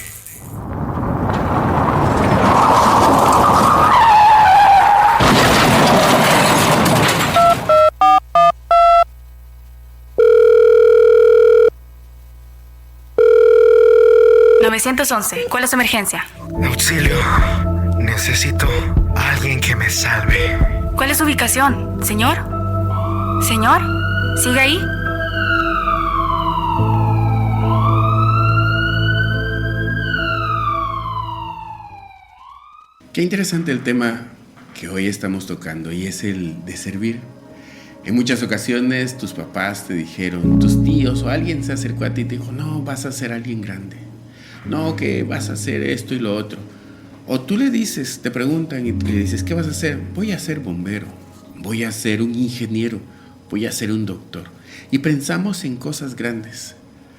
¿Cuál es su emergencia? Auxilio. Necesito a alguien que me salve. ¿Cuál es su ubicación? ¿Señor? ¿Señor? ¿Sigue ahí? Qué interesante el tema que hoy estamos tocando, y es el de servir. En muchas ocasiones tus papás te dijeron, tus tíos o alguien se acercó a ti y te dijo, no, vas a ser alguien grande. No, que vas a hacer esto y lo otro. O tú le dices, te preguntan y le dices, ¿qué vas a hacer? Voy a ser bombero, voy a ser un ingeniero, voy a ser un doctor. Y pensamos en cosas grandes.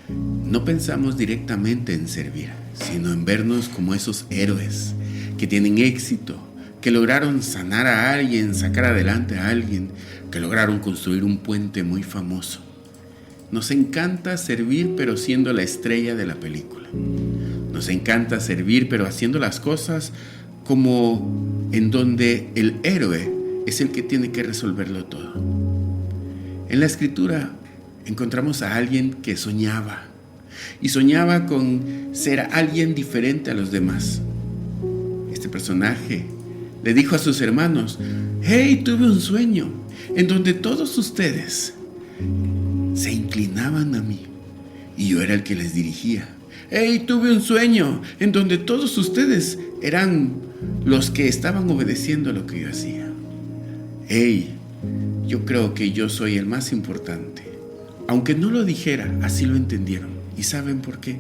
No pensamos directamente en servir, sino en vernos como esos héroes que tienen éxito, que lograron sanar a alguien, sacar adelante a alguien, que lograron construir un puente muy famoso. Nos encanta servir, pero siendo la estrella de la película. Nos encanta servir, pero haciendo las cosas como en donde el héroe es el que tiene que resolverlo todo. En la Escritura encontramos a alguien que soñaba, y soñaba con ser alguien diferente a los demás. Este personaje le dijo a sus hermanos, hey, tuve un sueño en donde todos ustedes se inclinaban a mí y yo era el que les dirigía. Hey, tuve un sueño en donde todos ustedes eran los que estaban obedeciendo a lo que yo hacía. Hey, yo creo que yo soy el más importante. Aunque no lo dijera, así lo entendieron. ¿Y saben por qué?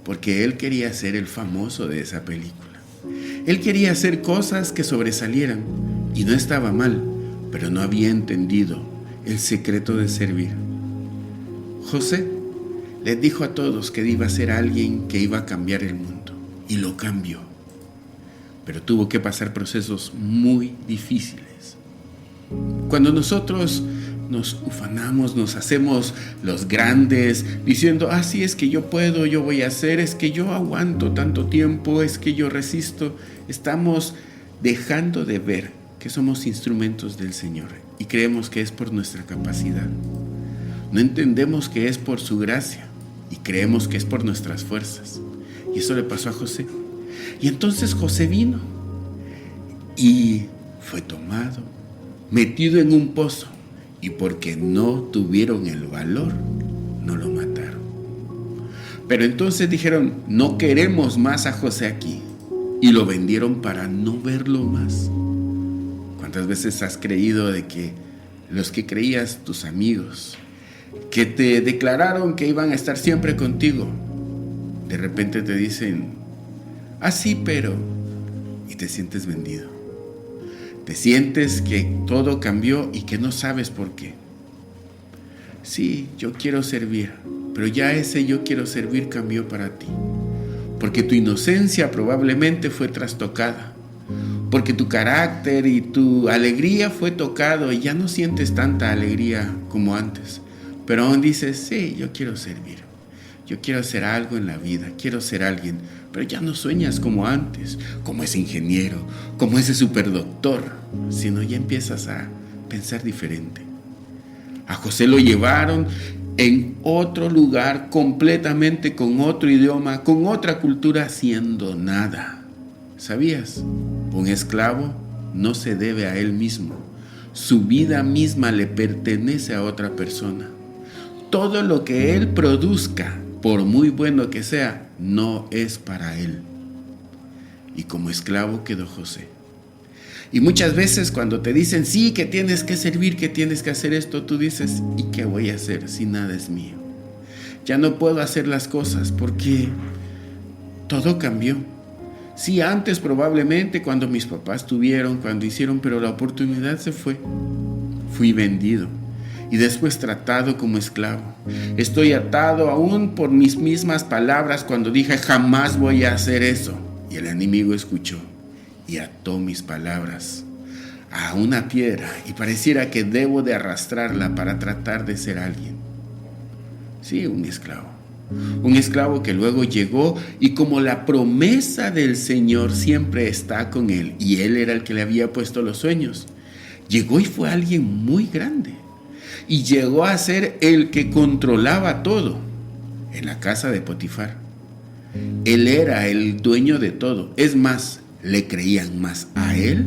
Porque él quería ser el famoso de esa película. Él quería hacer cosas que sobresalieran, y no estaba mal, pero no había entendido el secreto de servir. José les dijo a todos que iba a ser alguien que iba a cambiar el mundo, y lo cambió. Pero tuvo que pasar procesos muy difíciles. Cuando nosotros nos ufanamos, nos hacemos los grandes, diciendo, sí, es que yo puedo, yo voy a hacer, es que yo aguanto tanto tiempo, es que yo resisto, estamos dejando de ver que somos instrumentos del Señor y creemos que es por nuestra capacidad. No entendemos que es por su gracia y creemos que es por nuestras fuerzas. Y eso le pasó a José. Y entonces José vino y fue tomado, metido en un pozo, y porque no tuvieron el valor, no lo mataron. Pero entonces dijeron, no queremos más a José aquí, y lo vendieron para no verlo más. ¿Cuántas veces has creído de que los que creías, tus amigos, que te declararon que iban a estar siempre contigo, de repente te dicen, sí, pero, y te sientes vendido? Te sientes que todo cambió y que no sabes por qué. Sí, yo quiero servir, pero ya ese yo quiero servir cambió para ti. Porque tu inocencia probablemente fue trastocada. Porque tu carácter y tu alegría fue tocado y ya no sientes tanta alegría como antes. Pero aún dices, sí, yo quiero servir. Yo quiero hacer algo en la vida, quiero ser alguien. pero ya no sueñas como antes, como ese ingeniero, como ese superdoctor, sino ya empiezas a pensar diferente. A José lo llevaron en otro lugar, completamente con otro idioma, con otra cultura, haciendo nada. ¿Sabías? Un esclavo no se debe a él mismo. Su vida misma le pertenece a otra persona. Todo lo que él produzca, por muy bueno que sea, no es para él. Y como esclavo quedó José. Y muchas veces cuando te dicen, sí, que tienes que servir, que tienes que hacer esto, tú dices, ¿y qué voy a hacer si nada es mío? Ya no puedo hacer las cosas porque todo cambió. Sí, antes probablemente cuando mis papás tuvieron, cuando hicieron, pero la oportunidad se fue. Fui vendido y después tratado como esclavo. Estoy atado aún por mis mismas palabras cuando dije, jamás voy a hacer eso. Y el enemigo escuchó y ató mis palabras a una piedra y pareciera que debo de arrastrarla para tratar de ser alguien. Sí, un esclavo que luego llegó y como la promesa del Señor siempre está con él y él era el que le había puesto los sueños, llegó y fue alguien muy grande y llegó a ser el que controlaba todo en la casa de Potifar. Él era el dueño de todo, es más, le creían más a él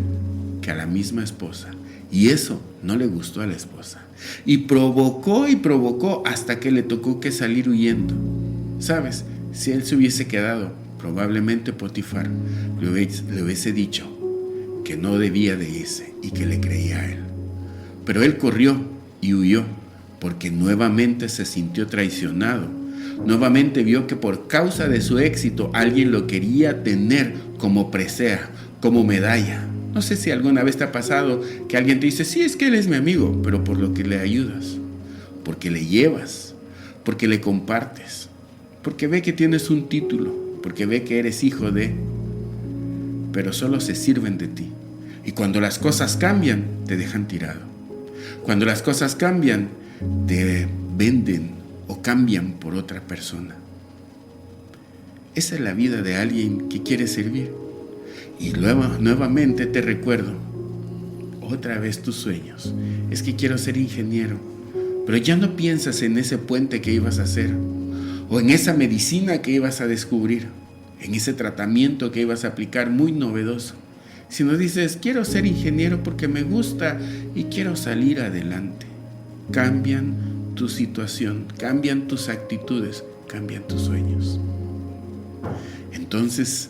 que a la misma esposa. Y eso no le gustó a la esposa. Y provocó hasta que le tocó que salir huyendo. ¿Sabes? Si él se hubiese quedado, probablemente Potifar le hubiese dicho que no debía de irse y que le creía a él. Pero él corrió y huyó porque nuevamente se sintió traicionado. Nuevamente vio que por causa de su éxito alguien lo quería tener como presea, como medalla. No sé si alguna vez te ha pasado que alguien te dice, sí, es que él es mi amigo, pero por lo que le ayudas, porque le llevas, porque le compartes, porque ve que tienes un título, porque ve que eres hijo de, pero solo se sirven de ti. Y cuando las cosas cambian, te dejan tirado. Cuando las cosas cambian, te venden o cambian por otra persona. Esa es la vida de alguien que quiere servir. Y luego, nuevamente te recuerdo, otra vez tus sueños. Es que quiero ser ingeniero, pero ya no piensas en ese puente que ibas a hacer, o en esa medicina que ibas a descubrir, en ese tratamiento que ibas a aplicar muy novedoso, sino dices, quiero ser ingeniero porque me gusta y quiero salir adelante. Cambian tu situación, cambian tus actitudes, cambian tus sueños. Entonces,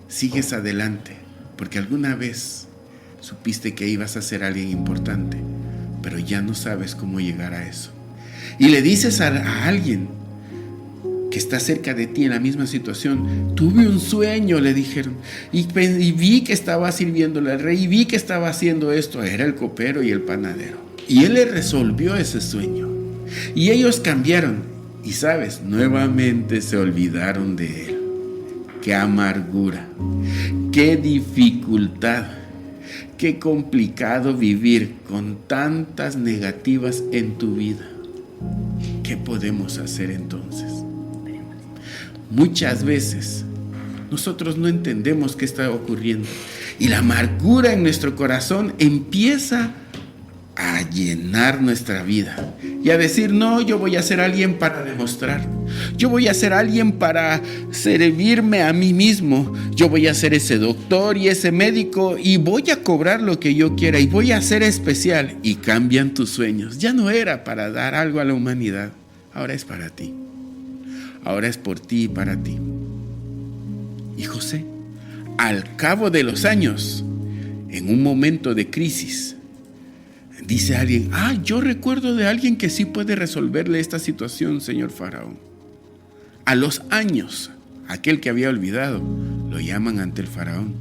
sigues adelante, porque alguna vez supiste que ibas a ser alguien importante, pero ya no sabes cómo llegar a eso. Y le dices a alguien que está cerca de ti en la misma situación, tuve un sueño, le dijeron, y vi que estaba sirviéndole al rey, y vi que estaba haciendo esto, era el copero y el panadero. Y él le resolvió ese sueño. Y ellos cambiaron. Y sabes, nuevamente se olvidaron de él. Qué amargura, qué dificultad, qué complicado vivir con tantas negativas en tu vida. ¿Qué podemos hacer entonces? Muchas veces nosotros no entendemos qué está ocurriendo y la amargura en nuestro corazón empieza a llenar nuestra vida y a decir, no, yo voy a ser alguien para demostrar, yo voy a ser alguien para servirme a mí mismo, yo voy a ser ese doctor y ese médico y voy a cobrar lo que yo quiera y voy a ser especial. Y cambian tus sueños. Ya no era para dar algo a la humanidad, ahora es para ti, ahora es por ti y para ti. Y José, al cabo de los años, en un momento de crisis, dice alguien, yo recuerdo de alguien que sí puede resolverle esta situación, señor faraón. A los años, aquel que había olvidado, lo llaman ante el faraón.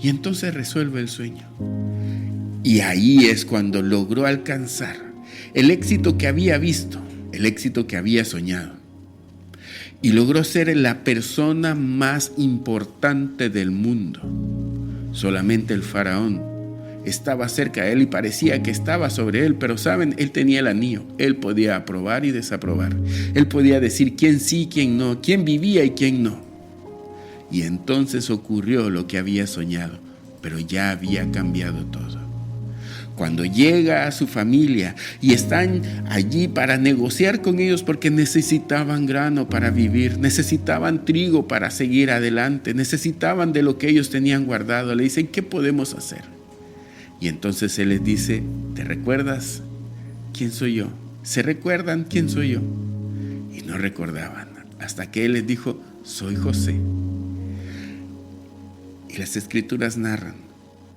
Y entonces resuelve el sueño. Y ahí es cuando logró alcanzar el éxito que había visto, el éxito que había soñado. Y logró ser la persona más importante del mundo. Solamente el faraón estaba cerca de él y parecía que estaba sobre él, pero saben, él tenía el anillo, él podía aprobar y desaprobar, él podía decir quién sí, quién no, quién vivía y quién no. Y entonces ocurrió lo que había soñado, pero ya había cambiado todo. Cuando llega a su familia y están allí para negociar con ellos porque necesitaban grano para vivir, necesitaban trigo para seguir adelante, necesitaban de lo que ellos tenían guardado, le dicen, ¿qué podemos hacer? Y entonces él les dice, ¿te recuerdas quién soy yo? ¿Se recuerdan quién soy yo? Y no recordaban, hasta que él les dijo, soy José. Y las escrituras narran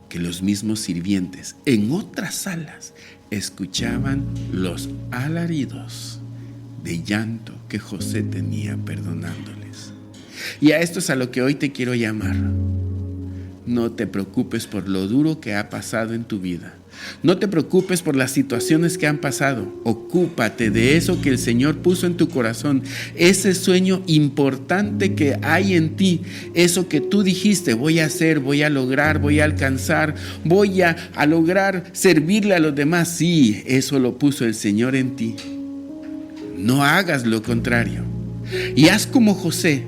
que los mismos sirvientes en otras salas escuchaban los alaridos de llanto que José tenía perdonándoles. Y a esto es a lo que hoy te quiero llamar. No te preocupes por lo duro que ha pasado en tu vida. No te preocupes por las situaciones que han pasado. Ocúpate de eso que el Señor puso en tu corazón. Ese sueño importante que hay en ti. Eso que tú dijiste, voy a hacer, voy a lograr, voy a alcanzar, voy a lograr servirle a los demás. Sí, eso lo puso el Señor en ti. No hagas lo contrario. Y haz como José.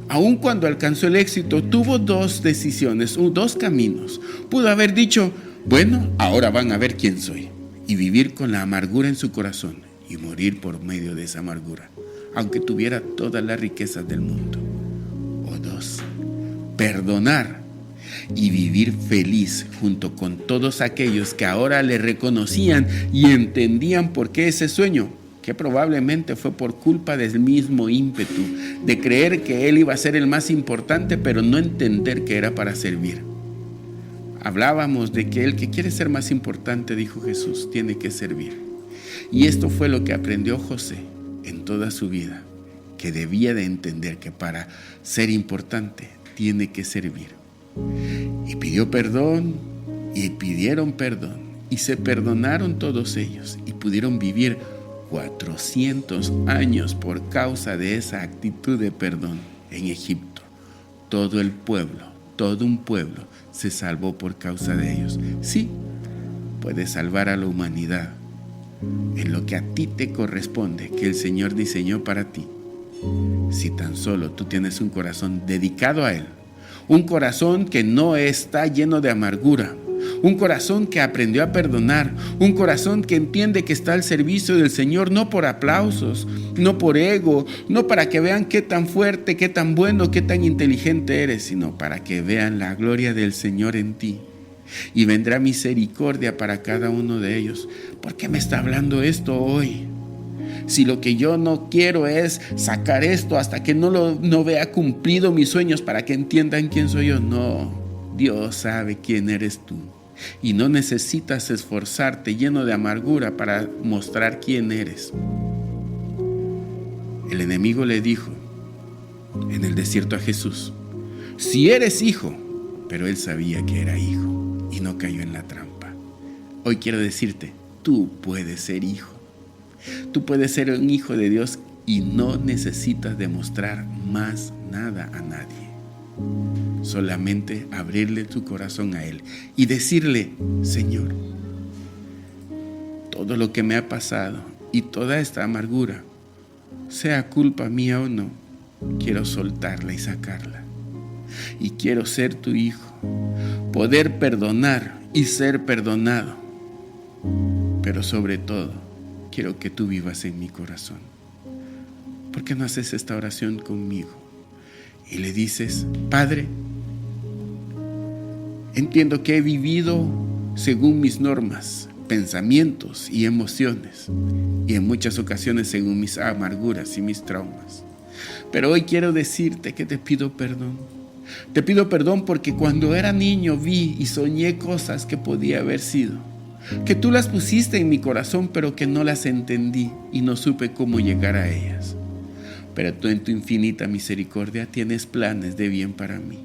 Aun cuando alcanzó el éxito, tuvo dos decisiones, dos caminos. Pudo haber dicho, bueno, ahora van a ver quién soy, y vivir con la amargura en su corazón y morir por medio de esa amargura, aunque tuviera todas las riquezas del mundo. O dos, perdonar y vivir feliz junto con todos aquellos que ahora le reconocían y entendían por qué ese sueño, que probablemente fue por culpa del mismo ímpetu de creer que él iba a ser el más importante, pero no entender que era para servir. Hablábamos de que el que quiere ser más importante, dijo Jesús, tiene que servir. Y esto fue lo que aprendió José en toda su vida, que debía de entender que para ser importante tiene que servir. Y pidió perdón, y pidieron perdón, y se perdonaron todos ellos, y pudieron vivir 400 años por causa de esa actitud de perdón en Egipto. Todo el pueblo, todo un pueblo se salvó por causa de ellos. Sí, puedes salvar a la humanidad en lo que a ti te corresponde, que el Señor diseñó para ti. Si tan solo tú tienes un corazón dedicado a Él, un corazón que no está lleno de amargura, un corazón que aprendió a perdonar, un corazón que entiende que está al servicio del Señor, no por aplausos, no por ego, no para que vean qué tan fuerte, qué tan bueno, qué tan inteligente eres, sino para que vean la gloria del Señor en ti. Y vendrá misericordia para cada uno de ellos. ¿Por qué me está hablando esto hoy? Si lo que yo no quiero es sacar esto hasta que no vea cumplido mis sueños para que entiendan quién soy yo. No, Dios sabe quién eres tú. Y no necesitas esforzarte lleno de amargura para mostrar quién eres. El enemigo le dijo en el desierto a Jesús, si eres hijo, pero él sabía que era hijo y no cayó en la trampa. Hoy quiero decirte, tú puedes ser hijo. Tú puedes ser un hijo de Dios y no necesitas demostrar más nada a nadie. Solamente abrirle tu corazón a Él y decirle, Señor, todo lo que me ha pasado y toda esta amargura, sea culpa mía o no, quiero soltarla y sacarla. Y quiero ser tu hijo, poder perdonar y ser perdonado. Pero sobre todo, quiero que tú vivas en mi corazón. ¿Por qué no haces esta oración conmigo? Y le dices, Padre, entiendo que he vivido según mis normas, pensamientos y emociones, y en muchas ocasiones según mis amarguras y mis traumas. Pero hoy quiero decirte que te pido perdón. Te pido perdón porque cuando era niño vi y soñé cosas que podía haber sido, que tú las pusiste en mi corazón, pero que no las entendí y no supe cómo llegar a ellas. Pero tú en tu infinita misericordia tienes planes de bien para mí.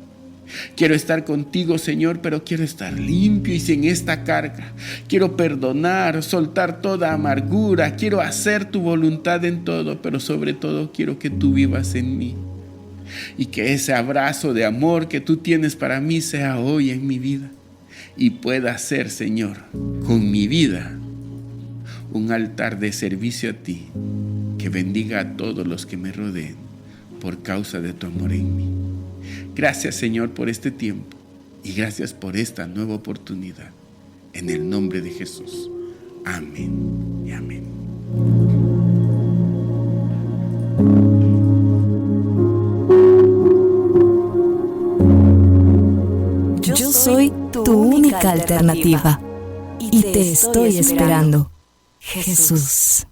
Quiero estar contigo, Señor, pero quiero estar limpio y sin esta carga. Quiero perdonar, soltar toda amargura. Quiero hacer tu voluntad en todo, pero sobre todo quiero que tú vivas en mí. Y que ese abrazo de amor que tú tienes para mí sea hoy en mi vida. Y pueda ser, Señor, con mi vida, un altar de servicio a ti, que bendiga a todos los que me rodeen por causa de tu amor en mí. Gracias, Señor, por este tiempo y gracias por esta nueva oportunidad. En el nombre de Jesús. Amén y amén. Yo soy tu única alternativa y te estoy esperando, Jesús.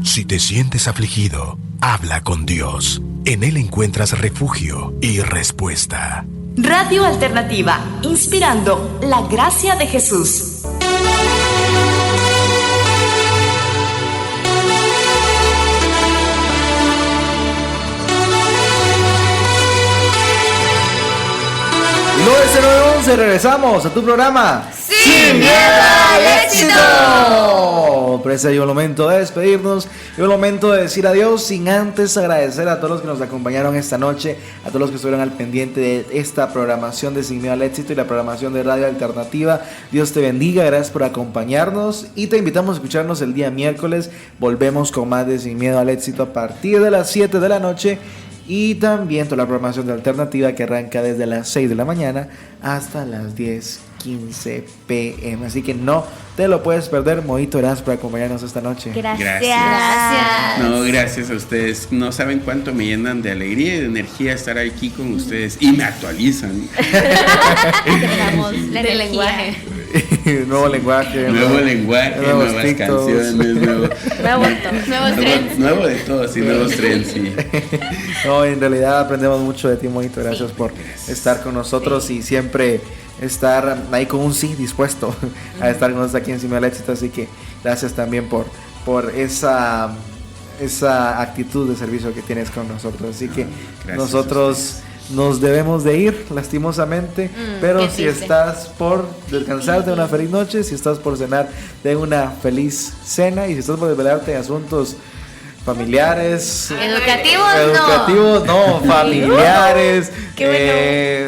Si te sientes afligido, habla con Dios. En Él encuentras refugio y respuesta. Radio Alternativa, inspirando la gracia de Jesús. Y luego de 0911 regresamos a tu programa ¡Sin miedo al éxito! Pero ese es el momento de despedirnos y el momento de decir adiós, sin antes agradecer a todos los que nos acompañaron esta noche, a todos los que estuvieron al pendiente de esta programación de Sin Miedo al Éxito y la programación de Radio Alternativa. Dios te bendiga, gracias por acompañarnos y te invitamos a escucharnos el día miércoles. Volvemos con más de Sin Miedo al Éxito a partir de las 7 de la noche. Y también toda la programación de Alternativa que arranca desde las 6 de la mañana hasta las 10:15 p.m. Así que no te lo puedes perder. Mojito, gracias por acompañarnos esta noche. Gracias. No, gracias a ustedes. No saben cuánto me llenan de alegría y de energía estar aquí con ustedes. Y me actualizan. La del lenguaje. Nuevo lenguaje. Nuevas canciones. Nuevo de todo, sí, nuevos trends, sí. No, en realidad aprendemos mucho de ti, Mojito. Gracias por estar con nosotros y siempre estar ahí con un sí dispuesto a estar con nosotros aquí en Sin Miedo al Éxito. Así que gracias también por esa actitud de servicio que tienes con nosotros. Así que nosotros nos debemos de ir, lastimosamente, pero si estás por descansar, de una feliz noche. Si estás por cenar, de una feliz cena. Y si estás por desvelarte en asuntos familiares, educativos no, familiares,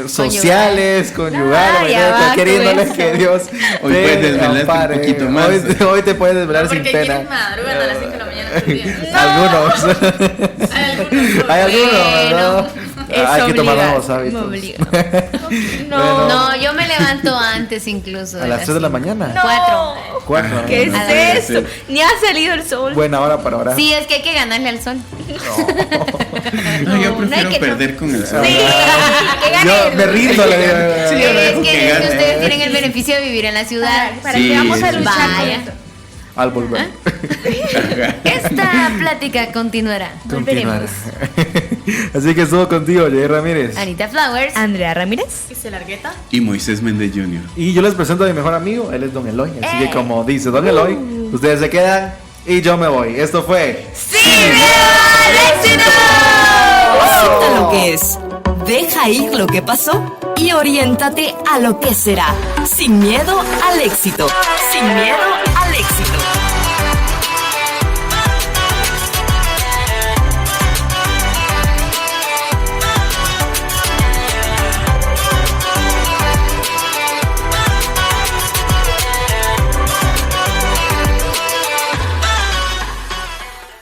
sociales, conyugales, cualquier índole que Dios hoy te puedes desvelarte ampare. un poquito más. Hoy te puedes desvelar sin pena. Madrugan a las 5 de la mañana también. Hay algunos, ¿no? Hay que tomar nuevos hábitos. No, yo me levanto antes incluso. A las 3 de la mañana. 4. ¿Qué es esto? Ni ha salido el sol. Buena hora para orar. Sí, es que hay que ganarle al sol. No, yo prefiero perder con el sol. Yo me rindo. Sí, Es yo que ustedes tienen el beneficio de vivir en la ciudad. ¿Para qué vamos a luchar con Vaya. esto? Al volver. Esta plática continuará. Continuará. Así que estuvo contigo, Jay Ramírez. Anita Flowers. Andrea Ramírez. ¿Y se largueta? Y Moisés Méndez Jr. Y yo les presento a mi mejor amigo, él es Don Eloy. Así que como dice Don Eloy, ustedes se quedan y yo me voy. Esto fue ¡Sin miedo al éxito! Acepta lo que es, deja ir lo que pasó y oriéntate a lo que será. Sin miedo al éxito. Sin miedo al éxito.